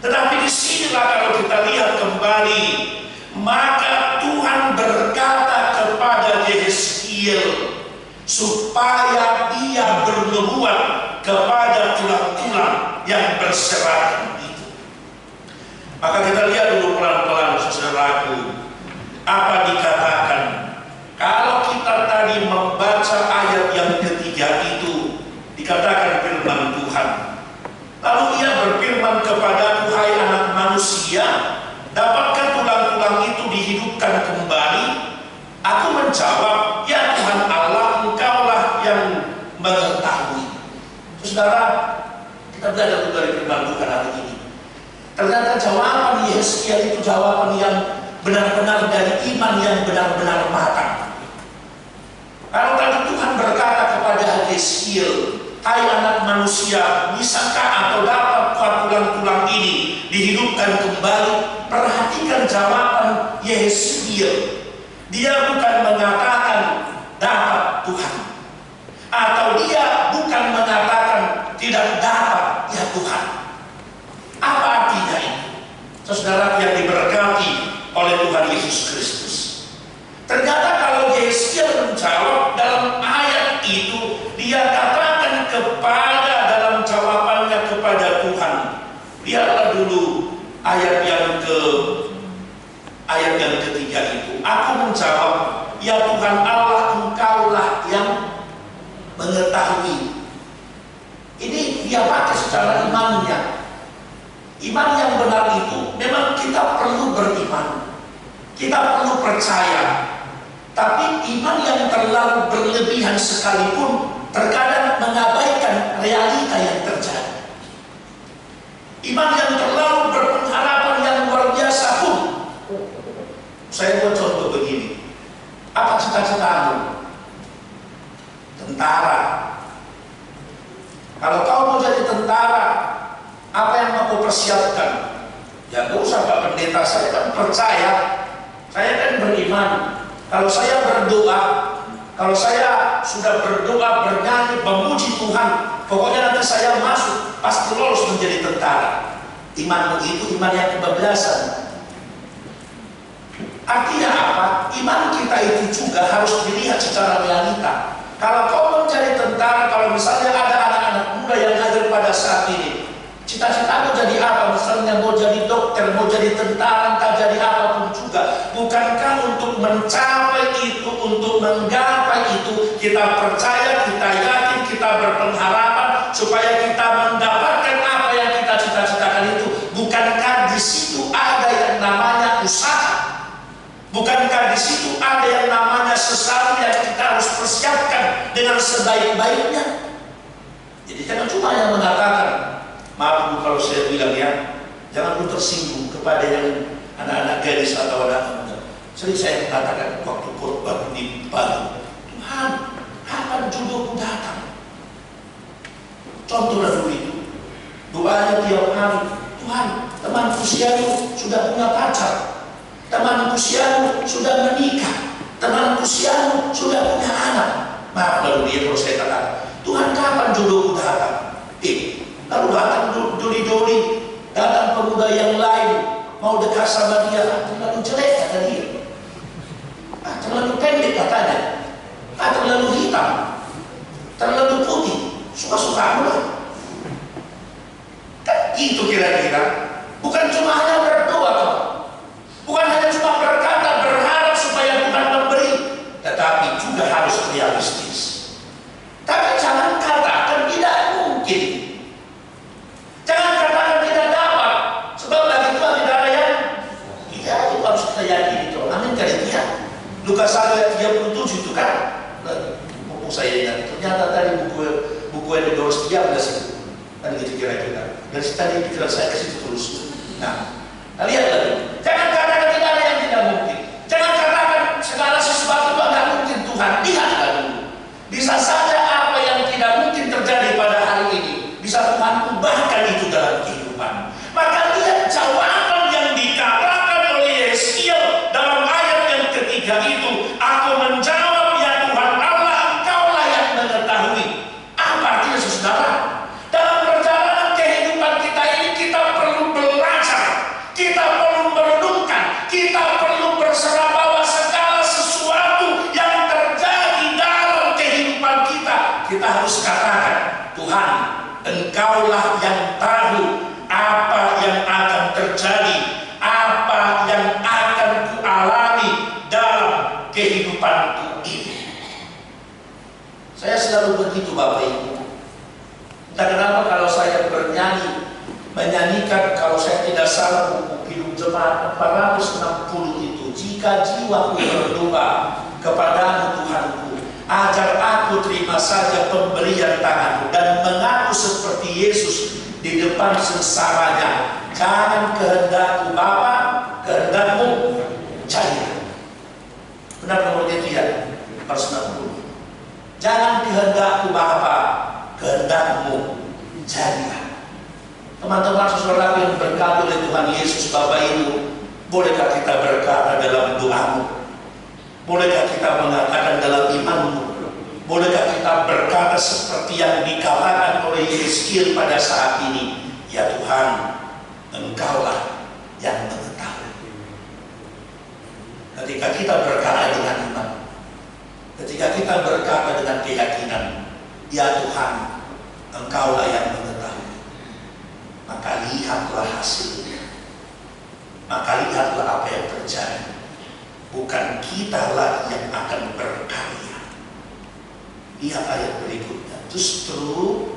Tetapi disinilah kalau kita lihat kembali, maka Tuhan berkata kepada Yesaya supaya dia bernubuat kepada tulang-tulang yang berserakan itu. Maka kita lihat dulu pelan-pelan, saudaraku, apa dikatakan. Kalau kita tadi membaca ayat yang ketiga itu, dikatakan firman Tuhan. Lalu ia berfirman kepadaku, hai anak manusia, dapatkah tulang-tulang itu dihidupkan kembali? Aku menjawab, ya Tuhan Allah, Engkaulah yang mengetahui. Saudara, kita belajar dari firman Tuhan hari ini. Ternyata jawaban Yesaya itu jawaban yang benar-benar dari iman yang benar-benar matang. Kalau tadi Tuhan berkata kepada Yesaya, hai anak manusia, bisakah atau dapatkah tulang-tulang ini dihidupkan kembali? Perhatikan jawaban Yesaya. Dia bukan mengatakan dapat Tuhan, atau dia bukan mengatakan tidak dapat ya Tuhan. Apa artinya ini? Saudara yang diberkati oleh Tuhan Yesus Kristus. Ternyata kalau Yesaya menjawab dalam ayat itu, dia katakan kepada dalam Lihatlah dulu ayat yang ketiga itu. Aku menjawab, ya Tuhan Allah, Engkaulah yang mengetahui. Ini dia pakai secara imannya. Iman yang benar itu memang kita perlu beriman, kita perlu percaya. Tapi iman yang terlalu berlebihan sekalipun terkadang mengabaikan realita yang terjadi. Iman yang terlalu berpengharapan yang luar biasa pun. Saya buat contoh begini. Apa cita-citamu? Tentara. Kalau kau mau jadi tentara, apa yang mau kau persiapkan? Ya gak usah Pak Pendeta, saya kan percaya, saya kan beriman. Kalau saya berdoa, kalau saya sudah berdoa, bernyanyi, memuji Tuhan, pokoknya nanti saya masuk, pasti lolos menjadi tentara. Imanmu itu iman yang kebablasan. Artinya apa? Iman kita itu juga harus dilihat secara realita. Kalau kau menjadi tentara, kalau misalnya ada anak-anak muda yang hadir pada saat ini, cita-citamu jadi apa? Misalnya mau jadi dokter, mau jadi tentara, entah jadi apapun juga. Bukankah untuk mencapai itu, untuk menggapai itu, kita percaya, kita yakin, kita berpengharapan supaya kita mendapatkan apa yang kita cita-citakan itu. Bukankah di situ ada yang namanya usaha? Bukankah di situ ada yang namanya sesuatu yang kita harus persiapkan dengan sebaik-baiknya? Jadi jangan cuma yang mengatakan, maaf Bu kalau saya bilang ya, jangan lu tersinggung kepada yang anak-anak gadis atau anak muda. Sering saya katakan waktu khotbah di Palu, Tuhan, kapan jodohku datang? Contoh dulu itu, doanya tiap hari, Tuhan, teman usiamu sudah punya pacar, teman usiamu sudah menikah, teman usiamu sudah punya anak. Maaf lalu dia kalau saya katakan, Tuhan kapan jodohku datang? Lalu datang doli-doli, datang pemuda yang lain mau dekat sama dia, terlalu jelek kata dia, terlalu pendek katanya, terlalu hitam, terlalu putih, suka-sukamu lah. Kan gitu kira-kira. Bukan cuma hanya berdoa, bukan hanya cuma berkata, berharap supaya Tuhan memberi, tetapi juga harus realistis. Tapi jangan katakan tidak mungkin. Jangan katakan tidak dapat, sebab lagi Tuhan tidak ada yang. Iya, itu harus kita yakini itu. Amin kali tidak. Lukas 1 ayat 37 itu kan. Buku saya ingat. Ternyata tadi buku yang didorong 13 itu. Kan gitu kira-kira. Dari tadi pikiran saya ke situ terus. Nah, lihat lagi. Jangan katakan tidak ada yang tidak mungkin. Jangan katakan segala sesuatu tidak mungkin Tuhan. Lihatlah dulu. Bisa saja apa yang tidak mungkin terjadi pada hari ini, bisa Tuhan ubahkan itu dalam kehidupan. Maka lihat jawaban yang dikatakan oleh Yeskiel dalam ayat yang ketiga itu. Aku menjawab, ya Tuhan Allah, Engkaulah yang mengetahui. Apa artinya saudara? Dalam perjalanan kehidupan kita ini kita perlu belajar, kita perlu merenungkan, kita perlu berserah bahwa segala sesuatu yang terjadi dalam kehidupan kita harus katakan, Tuhan, Engkaulah yang tahu apa yang akan terjadi, apa yang akan kualami dalam kehidupanku ini. Saya selalu begitu Bapak Ibu. Entah kenapa kalau saya menyanyikan, kalau saya tidak salah buku Hidup Jemaat 460 itu, jika jiwaku berdoa kepadamu Tuhanku, ajar aku terima saja pemberian tanganmu dan mengaku seperti Yesus di depan sengsaranya. Jangan kehendakku Bapa, kehendakmu jadilah. Benar nomornya itu ya, 460. Jangan kehendakku Bapa, kehendakmu jadilah. Teman-teman saudara yang berkati oleh Tuhan Yesus, Bapak Ibu, bolehkah kita berkata dalam doamu? Bolehkah kita mengatakan dalam imanmu? Bolehkah kita berkata seperti yang dikatakan oleh Yeskiel pada saat ini? Ya Tuhan, Engkaulah yang mengetahui. Ketika kita berkata dengan iman, ketika kita berkata dengan keyakinan, ya Tuhan, Engkaulah yang mengetahui, maka lihatlah hasilnya. Maka lihatlah apa yang terjadi. Bukan kitalah yang akan berkarya. Lihat ayat berikutnya. Justru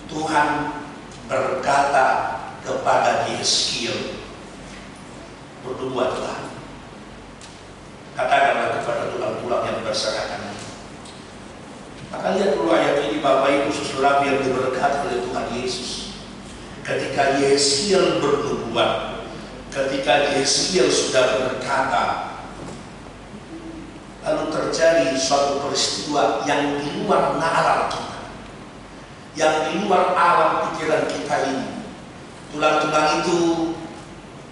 Tuhan berkata kepada Yeskiel, bernubuatlah, katakanlah kepada tulang-tulang yang berserakan. Maka lihat dulu ayat ini, Bapak Ibu Saudara yang diberkati oleh Tuhan Yesus. Ketika Yeskiel bernubuat, ketika Yeskiel sudah berkata, lalu terjadi suatu peristiwa yang di luar nalar kita, yang di luar alam pikiran kita ini. Tulang-tulang itu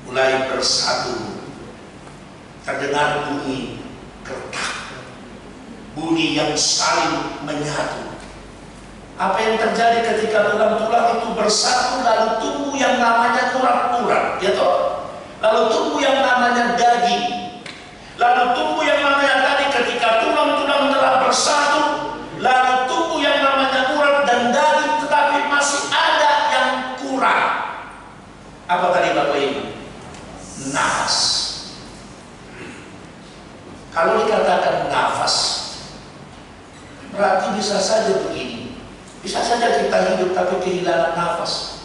mulai bersatu, terdengar bunyi gertak, bunyi yang saling menyatu. Apa yang terjadi ketika tulang-tulang itu bersatu, lalu tumbuh yang namanya urat-urat, ya toh? Lalu tumbuh yang namanya daging, lalu tumbuh yang namanya tadi ketika tulang-tulang telah bersatu, lalu tumbuh yang namanya urat dan daging, tetapi masih ada yang kurang. Apa tadi Bapak Ibu? Nafas. Kalau dikatakan nafas, berarti bisa saja begini, bisa saja kita hidup tapi kehilangan nafas.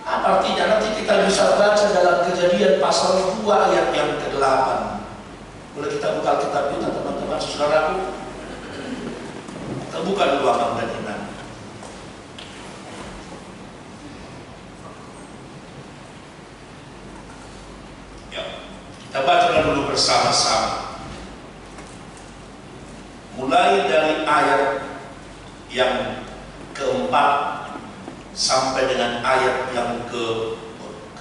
Apa artinya? Nanti kita bisa baca dalam Kejadian pasal 2 ayat yang ke-8. Boleh kita buka kitab kita, teman-teman saudaraku? Kita buka dulu Amang dan Inang. Ya, kita baca dulu bersama-sama. Mulai dari ayat yang ke-4 sampai dengan ayat yang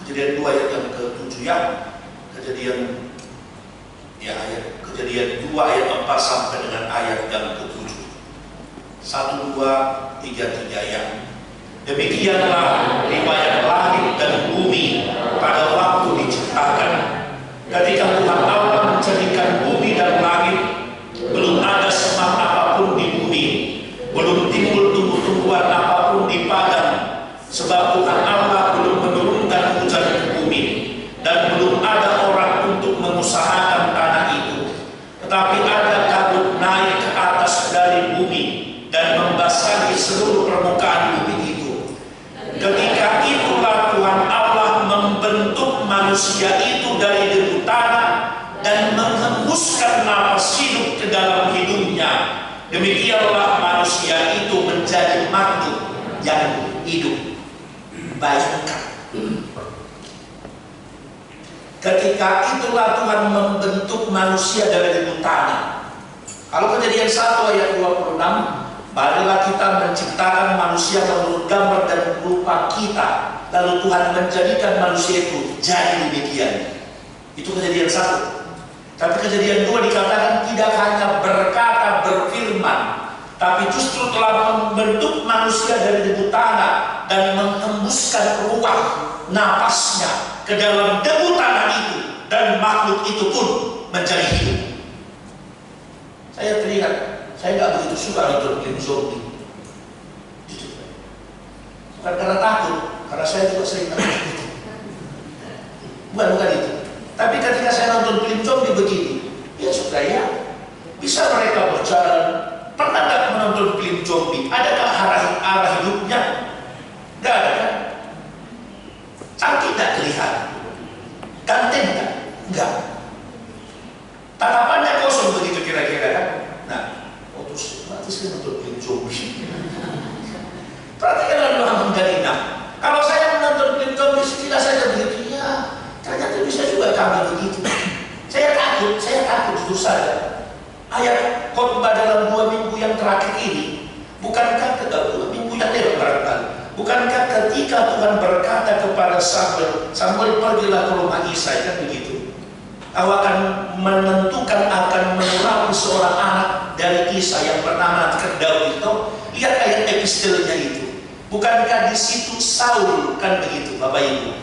Kejadian 2 ayat yang ke-7 ya. Kejadian 2 ayat 4 sampai dengan ayat yang ke-7. 1, 2, 3 ya. Demikianlah riwayat langit dan bumi pada waktu diciptakan. Ketika Tuhan Allah menjadikan bumi dan langit, belum ada semak apapun di bumi, belum timbul tumbuh-tumbuhan apapun di padang, sebab Tuhan Allah belum menurunkan hujan ke bumi, dan belum ada orang untuk mengusahakan tanah itu. Tetapi ada kabut naik ke atas dari bumi dan membasahi seluruh permukaan bumi itu. Ketika itulah Tuhan Allah membentuk manusia itu dari debu tanah dan menghembuskan nafas hidup ke dalam hidungnya. Demikianlah manusia itu menjadi makhluk yang hidup. Bayangkan, ketika itulah Tuhan membentuk manusia dari debu tanah. Kalau Kejadian 1 ayat 26, barulah kita menciptakan manusia menurut gambar dan rupa kita, lalu Tuhan menjadikan manusia itu jadi demikian. Itu Kejadian 1. Tapi Kejadian 2 dikatakan tidak hanya berkata, berfirman, tapi justru telah membentuk manusia dari debu tanah dan menghembuskan ruah napasnya ke dalam debu tanah itu, dan makhluk itu pun menjadi hidup. Saya teringat, saya nggak begitu suka nonton film zombie. Bukan karena takut, karena saya juga sering takut. Bukan itu. Tapi ketika saya nonton film zombie begini, ya sudah ya, bisa mereka berjalan. Pernah nggak menonton film zombie? Adakah arah hidupnya? Nggak ada kan? Cantik nggak kelihatan? Ganteng nggak? Nggak. Tatapannya kosong begitu kira-kira kan? Nah, terus saya nonton film zombie. Perhatikan lalu menjadi enam. Kalau saya menonton film zombie, tidak saja begitu ya. Ternyata bisa juga kami begitu. Saya takut jujur saja. Ayat khotbah dalam 2 minggu yang terakhir ini, bukankah 2 minggu yang lewat barangkali, bukankah ketika Tuhan berkata kepada Samuel pergilah ke rumah Isai, kan begitu. Kau akan menentukan, akan mengurangi seorang anak dari Isai yang bernama Daud itu. Lihat ayat epistelnya itu. Bukankah di situ Saul, kan begitu Bapak Ibu.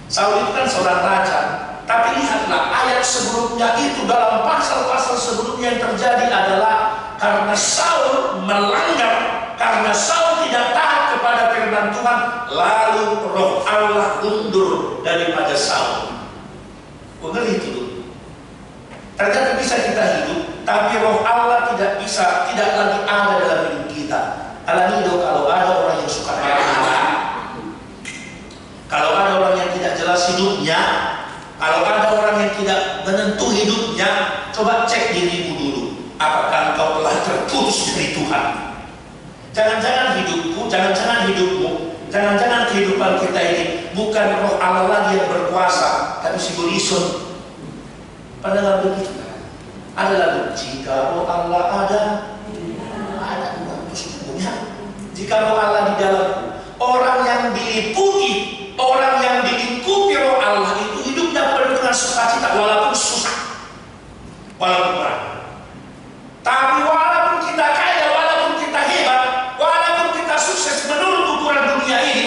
Saul itu kan seorang raja. Tapi lihatlah ayat sebelumnya itu, dalam pasal-pasal sebelumnya yang terjadi adalah karena Saul melanggar, karena Saul tidak taat kepada firman Tuhan, lalu roh Allah mundur daripada Saul. Ngeri itu. Ternyata bisa kita hidup, tapi roh Allah tidak lagi ada dalam hidup kita. Alamido, kalau ada orang yang suka marah-marah, kalau ada orang yang tidak jelas hidupnya, kalau ada orang yang tidak menentu hidupnya, coba cek dirimu dulu. Apakah engkau telah terputus dari Tuhan? Jangan-jangan hidupku, jangan-jangan hidupmu, jangan-jangan kehidupan kita ini bukan roh Allah lagi yang berkuasa, tapi si Golison. Padahal begitu. Ada lagu, jika roh Allah ada sesungguhnya. Jika roh Allah di dalamku, orang yang diliputi, orang yang dilingkupi roh Allah itu hidupnya penuh dengan sukacita, walaupun susah, walaupun berat. Tapi walaupun kita kaya, walaupun kita hebat, walaupun kita sukses menurut ukuran dunia ini,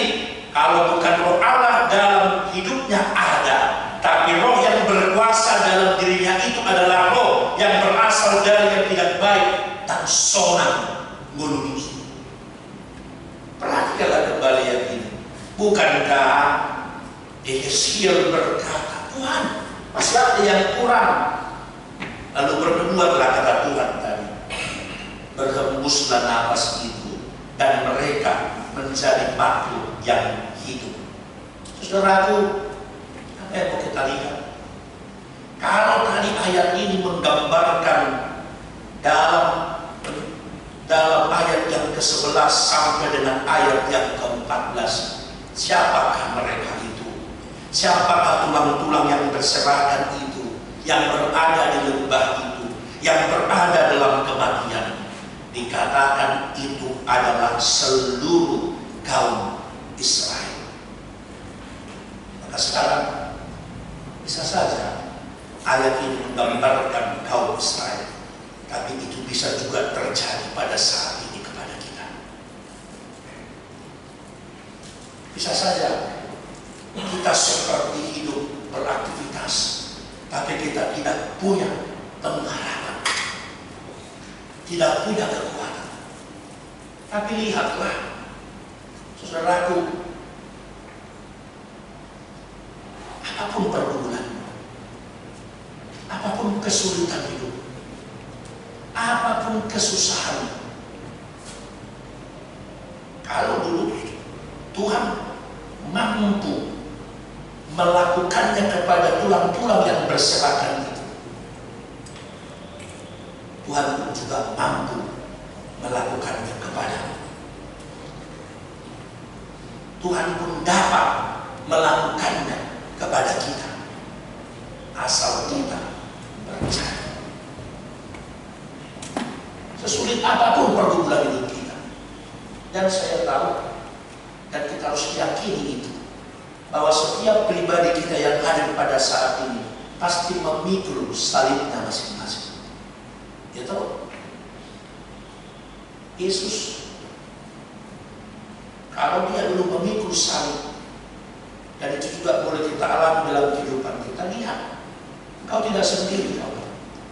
kalau bukan roh Allah dalam hidupnya ada, tapi roh yang berkuasa dalam dirinya itu adalah roh yang berasal dari yang tidak baik dan sonang ngulunus. Perhatikanlah kembali yang ini. Bukankah Yeskiel berkata, Tuhan, masih ada yang kurang? Lalu berkeluarlah kata Tuhan tadi, berhembuslah napas itu, dan mereka menjadi batu yang hidup. Saudaraku, apa yang mau kita lihat? Kalau tadi ayat ini menggambarkan dalam ayat yang ke-11 sampai dengan ayat yang ke-14, siapakah mereka itu? Siapakah tulang-tulang yang berserakan itu, yang berada di lembah itu, yang berada dalam kematian? Dikatakan itu adalah seluruh kaum Israel. Maka sekarang bisa saja ayat ini menggambarkan kaum Israel, tapi itu bisa juga terjadi pada saat ini kepada kita. Bisa saja kita seperti hidup beraktivitas, tapi kita tidak punya pengharapan, tidak punya kekuatan. Tapi lihatlah, saudaraku, apapun pergumulan, apapun kesulitan hidup, apapun kesusahan, kalau dulu Tuhan mampu melakukannya kepada tulang-tulang yang berserakan itu, Tuhan pun juga mampu melakukannya kepadamu. Tuhan pun dapat melakukannya kepada kita, asal kita percaya. Sesulit apapun pergumulan hidup kita, dan saya tahu, dan kita harus yakini itu, bahwa setiap pribadi kita yang hadir pada saat ini pasti memikul salibnya masing-masing. Ya tahu, Yesus, kalau dia belum memikul salib, dan itu juga boleh kita alami dalam kehidupan kita, lihat, engkau tidak sendiri,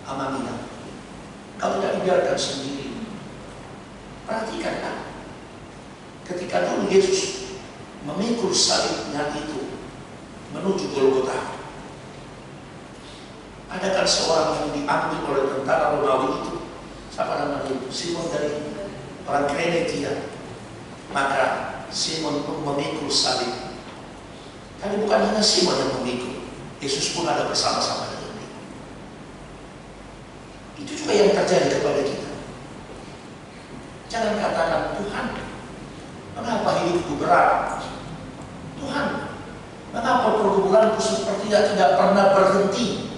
Amanina. Engkau tidak dibiarkan sendiri. Perhatikanlah, ketika dulu Yesus memikul salibnya itu menuju Golgota, ada kan seorang yang diambil oleh tentara Romawi itu, siapa namanya itu? Simon dari orang Kirene dia. Maka Simon pun memikul salib. Tapi bukan hanya Simon yang memikul, Yesus pun ada bersama-sama dengan dia. Itu juga yang terjadi kepada kita. Jangan katakan, Tuhan, mengapa hidupku berat? Tuhan, mengapa pergumulanku sepertinya tidak pernah berhenti?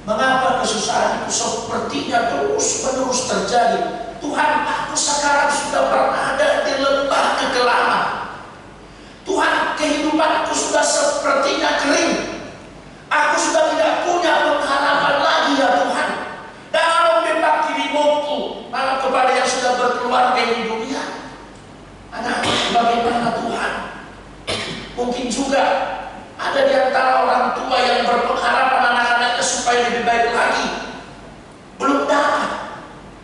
Mengapa kesusahan itu sepertinya terus-menerus terjadi? Tuhan, aku sekarang sudah berada di lembah kekelaman. Tuhan, kehidupanku sudah sepertinya kering. Aku sudah tidak punya pengharapan lagi, ya Tuhan. Dalam memang dirimu malah kepada yang sudah berkeluarga di dunia. Anak, bagaimana Tuhan? Mungkin juga ada di antara orang tua yang berpengharapan anak-anaknya supaya lebih baik lagi. Belum dapat,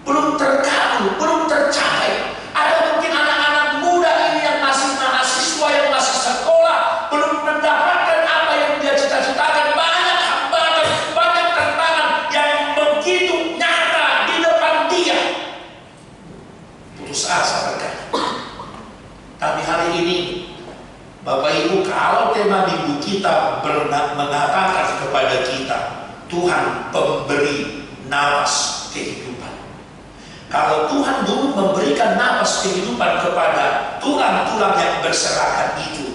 belum terkabul, belum tercapai. Ada mungkin anak-anak muda ini yang masih mahasiswa Bapak Ibu, kalau tema minggu kita mengatakan kepada kita, Tuhan pemberi nafas kehidupan. Kalau Tuhan dulu memberikan nafas kehidupan kepada tulang-tulang yang berserakan itu,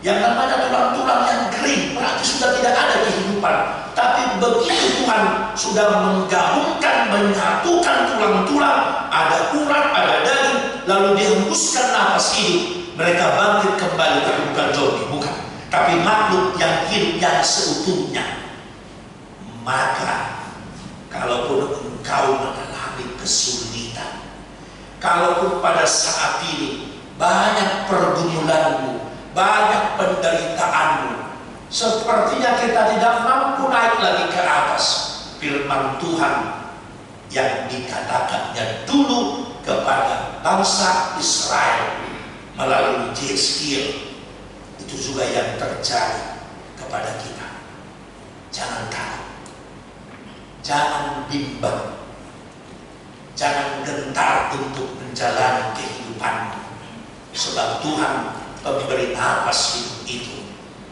yang namanya tulang-tulang yang kering, berarti sudah tidak ada kehidupan. Tapi begitu Tuhan sudah menggabungkan, menyatukan tulang-tulang, ada urat, ada daging, lalu dihembuskan nafas hidup, mereka bangkit kembali, tapi bukan zombie, bukan, tapi makhluk yang hidup yang seutuhnya. Maka kalaupun engkau mengalami kesulitan, kalaupun pada saat ini banyak pergumulanmu, banyak penderitaanmu, sepertinya kita tidak mampu naik lagi ke atas, firman Tuhan yang dikatakannya dulu kepada bangsa Israel melalui Yeskiel, itu juga yang terjadi kepada kita. Jangan takut, jangan bimbang, jangan gentar untuk menjalani kehidupanmu, sebab Tuhan pemberi nafas hidup itu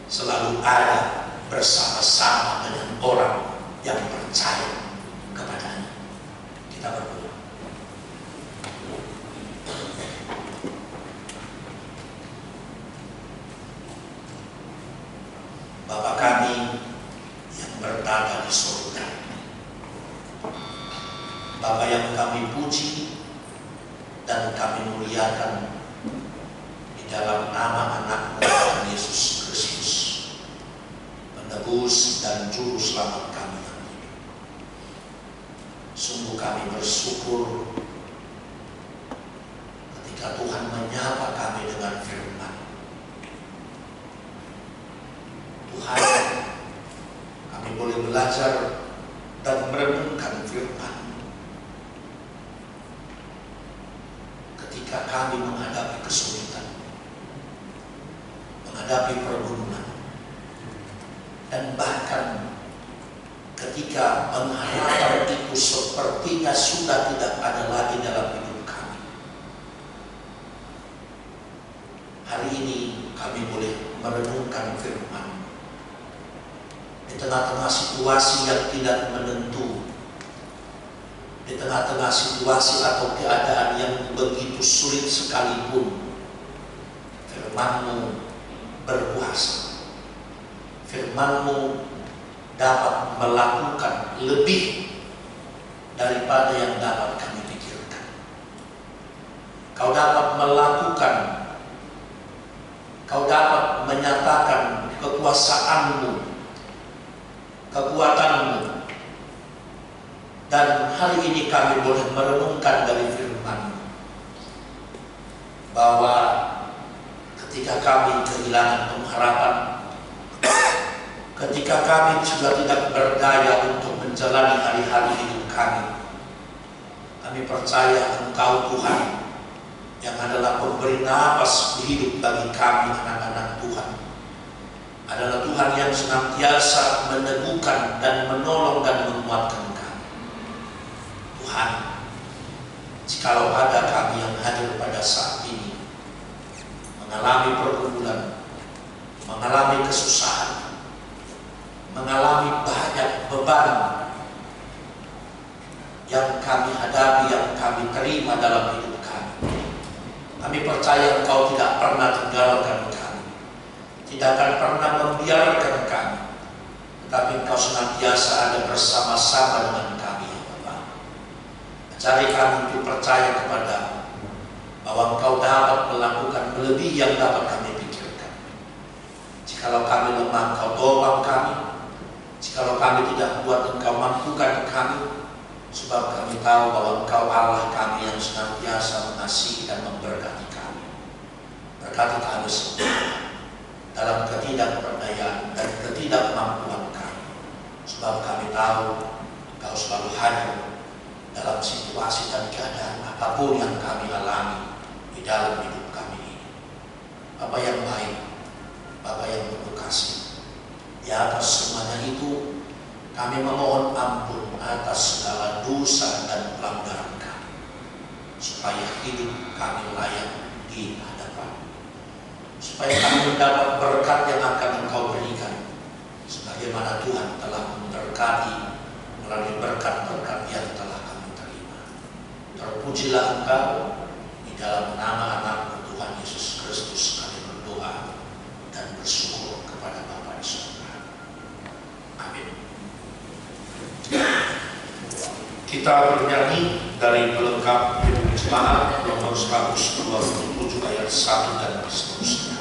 selalu ada bersama-sama dengan orang yang percaya kepadanya. Kita berdoa. Bapa kami yang berada di surga, Bapa yang kami puji dan kami muliakan di dalam nama anak-Mu Tuhan Yesus Kristus, penebus dan juru selamat kami. Sungguh kami bersyukur ketika Tuhan menyapa kami dengan firman. Tuhan, kami boleh belajar dan merenungkan firman ketika kami menghadapi kesulitan, menghadapi pergumulan, dan bahkan ketika pengharapan itu sepertinya sudah tidak ada lagi dalam hidup kami. Hari ini kami boleh merenungkan firman di tengah-tengah situasi yang tidak menentu, di tengah-tengah situasi atau keadaan yang begitu sulit sekalipun. Firman-Mu berkuasa, firman-Mu dapat melakukan lebih daripada yang dapat kami pikirkan. Kau dapat melakukan, Kau dapat menyatakan kekuasaan-Mu, kekuatan-Mu. Dan hari ini kami boleh merenungkan dari firman-Mu bahwa ketika kami kehilangan pengharapan, ketika kami sudah tidak berdaya untuk menjalani hari-hari hidup kami, kami percaya Engkau Tuhan yang adalah pemberi nafas hidup bagi kami anak-anak Tuhan, adalah Tuhan yang senantiasa meneguhkan dan menolong dan menguatkan kami. Tuhan, jikalau ada kami yang hadir pada saat ini mengalami pergumulan, mengalami kesusahan, mengalami banyak beban yang kami hadapi, yang kami terima dalam hidup kami, kami percaya Engkau tidak pernah tinggalkan kami, tidak akan pernah membiarkan kami, tetapi Engkau senantiasa ada bersama-sama dengan kami, ya Bapa. Ajari kami untuk percaya kepada-Mu bahwa Engkau dapat melakukan melebihi yang dapat kami pikirkan. Jikalau kami lemah, Engkau tolong kami. Jikalau kami tidak kuat, Engkau mampukan kami. Sebab kami tahu bahwa Engkau Allah kami yang senantiasa mengasihi dan memberkati kami. Berkati kami semua dalam ketidakberdayaan dan ketidakmampuan kami. Sebab kami tahu Engkau selalu hadir dalam situasi dan keadaan apapun yang kami alami di dalam hidup kami ini. Bapa yang baik, Bapa yang penuh kasih, di atas semuanya itu kami memohon ampun atas segala dosa dan pelanggaran kami, supaya hidup kami layak di hadapan-Mu, supaya kami mendapat berkat yang akan Engkau berikan, sebagaimana Tuhan telah memberkati melalui berkat-berkat yang telah kami terima. Terpujilah Engkau, di dalam nama anak Tuhan Yesus Kristus kami berdoa dan bersyukur kepada Bapa di surga. Amin. Kita bernyanyi dari pelengkap jemaat nomor 127 ayat 1 dan seterusnya.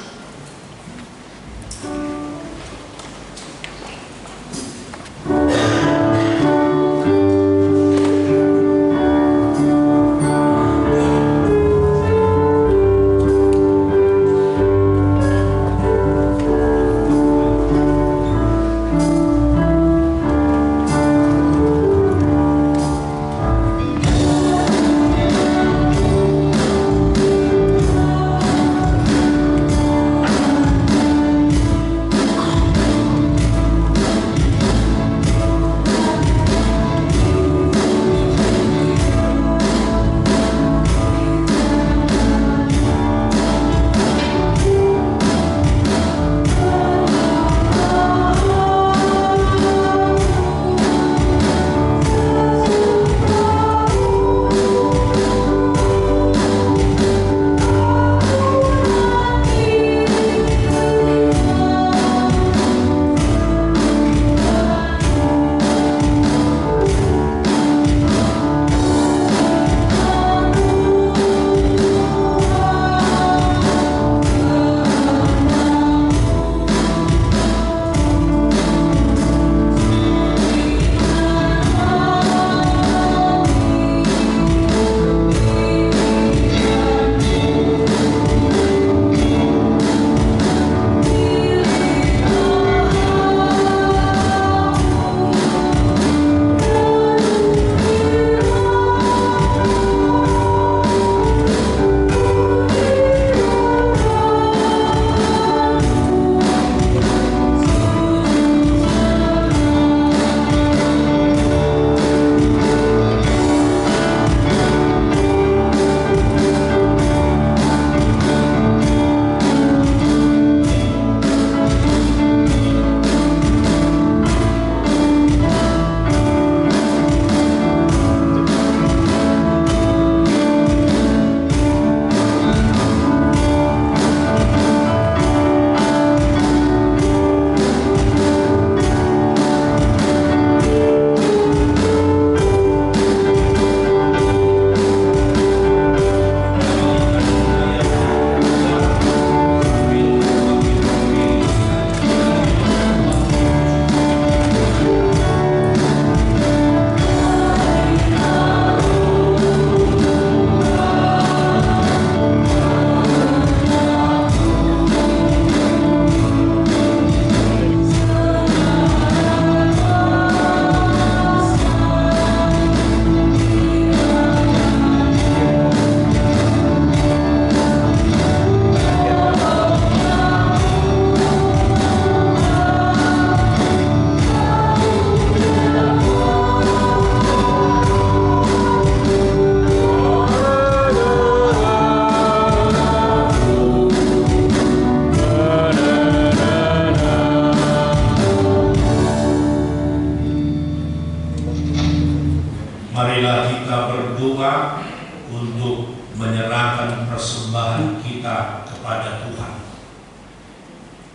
Marilah kita berdoa untuk menyerahkan persembahan kita kepada Tuhan.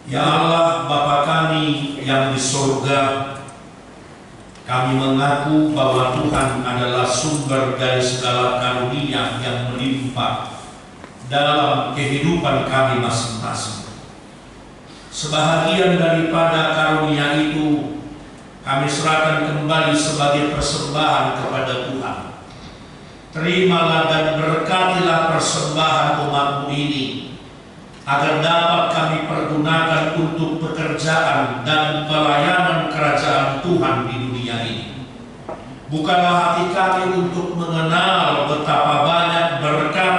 Ya Allah, Bapa kami yang di surga, kami mengaku bahwa Tuhan adalah sumber dari segala karunia yang melimpah dalam kehidupan kami masing-masing. Sebahagian daripada karunia itu kami serahkan kembali sebagai persembahan kepada Tuhan. Terimalah dan berkatilah persembahan umat-Mu ini, agar dapat kami pergunakan untuk pekerjaan dan pelayanan kerajaan Tuhan di dunia ini. Bukalah hati kami untuk mengenal betapa banyak berkat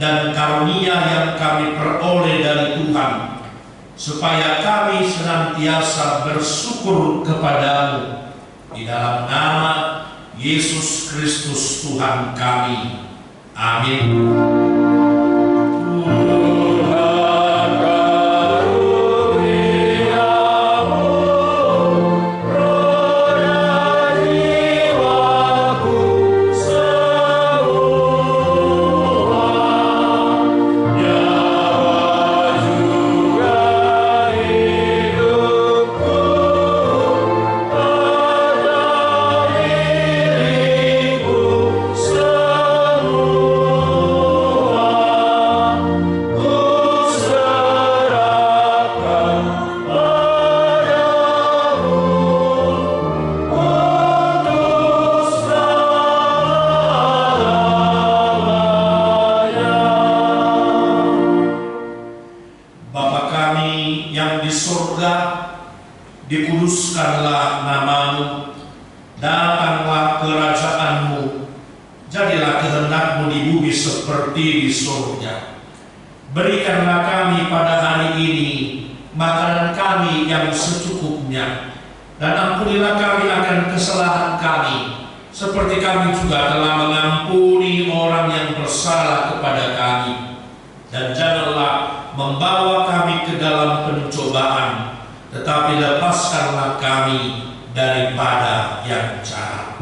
dan karunia yang kami peroleh dari Tuhan, supaya kami senantiasa bersyukur kepada-Mu. Di dalam nama Yesus Kristus Tuhan kami. Amin. Tuhan di surga, dikuduskanlah namamu, datanglah kerajaanmu, jadilah kehendakmu di bumi seperti di surga. Berikanlah kami pada hari ini makanan kami yang secukupnya, dan ampunilah kami akan kesalahan kami, seperti kami juga telah mengampuni orang yang bersalah kepada kami. Dan janganlah membawa kami ke dalam pencobaan, tetapi lepaskanlah kami daripada yang jahat.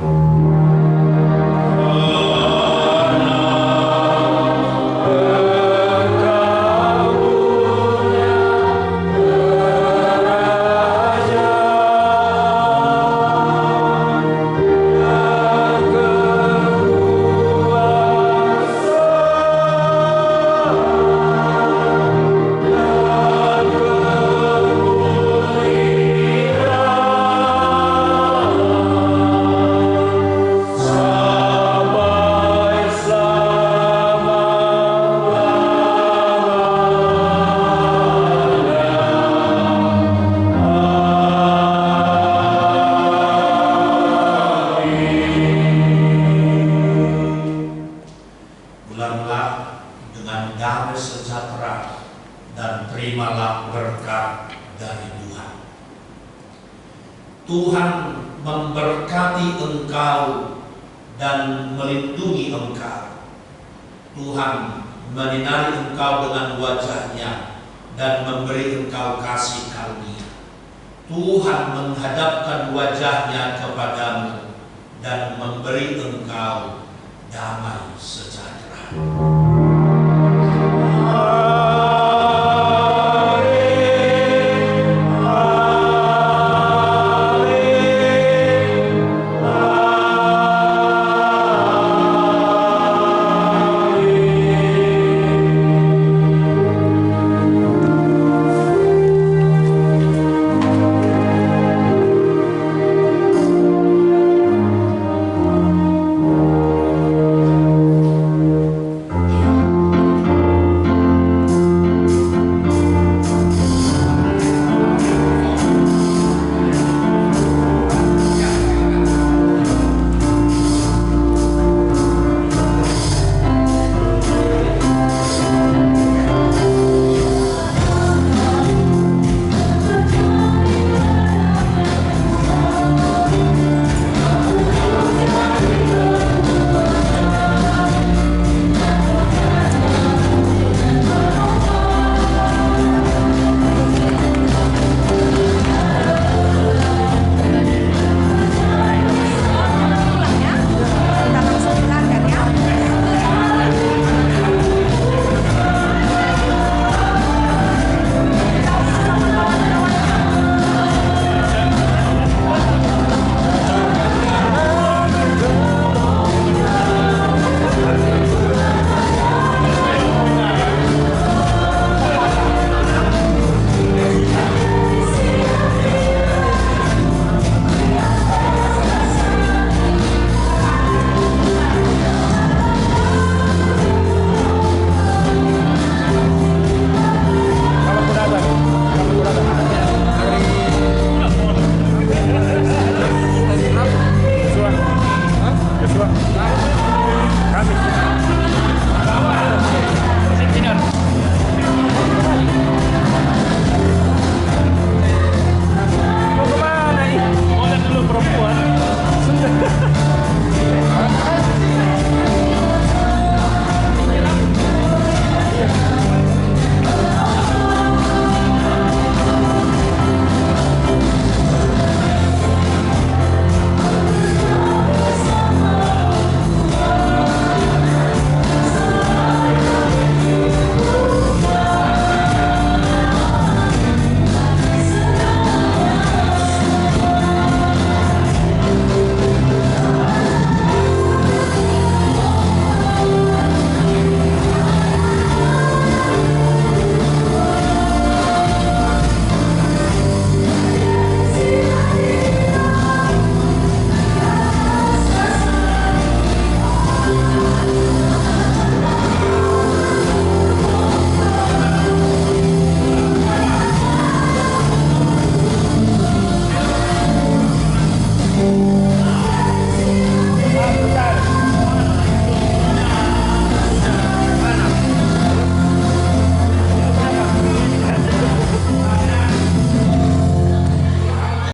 Tuhan memberkati engkau dan melindungi engkau. Tuhan menyinari engkau dengan wajah-Nya dan memberi engkau kasih karunia. Tuhan menghadapkan wajah-Nya kepadamu dan memberi engkau damai sejahtera.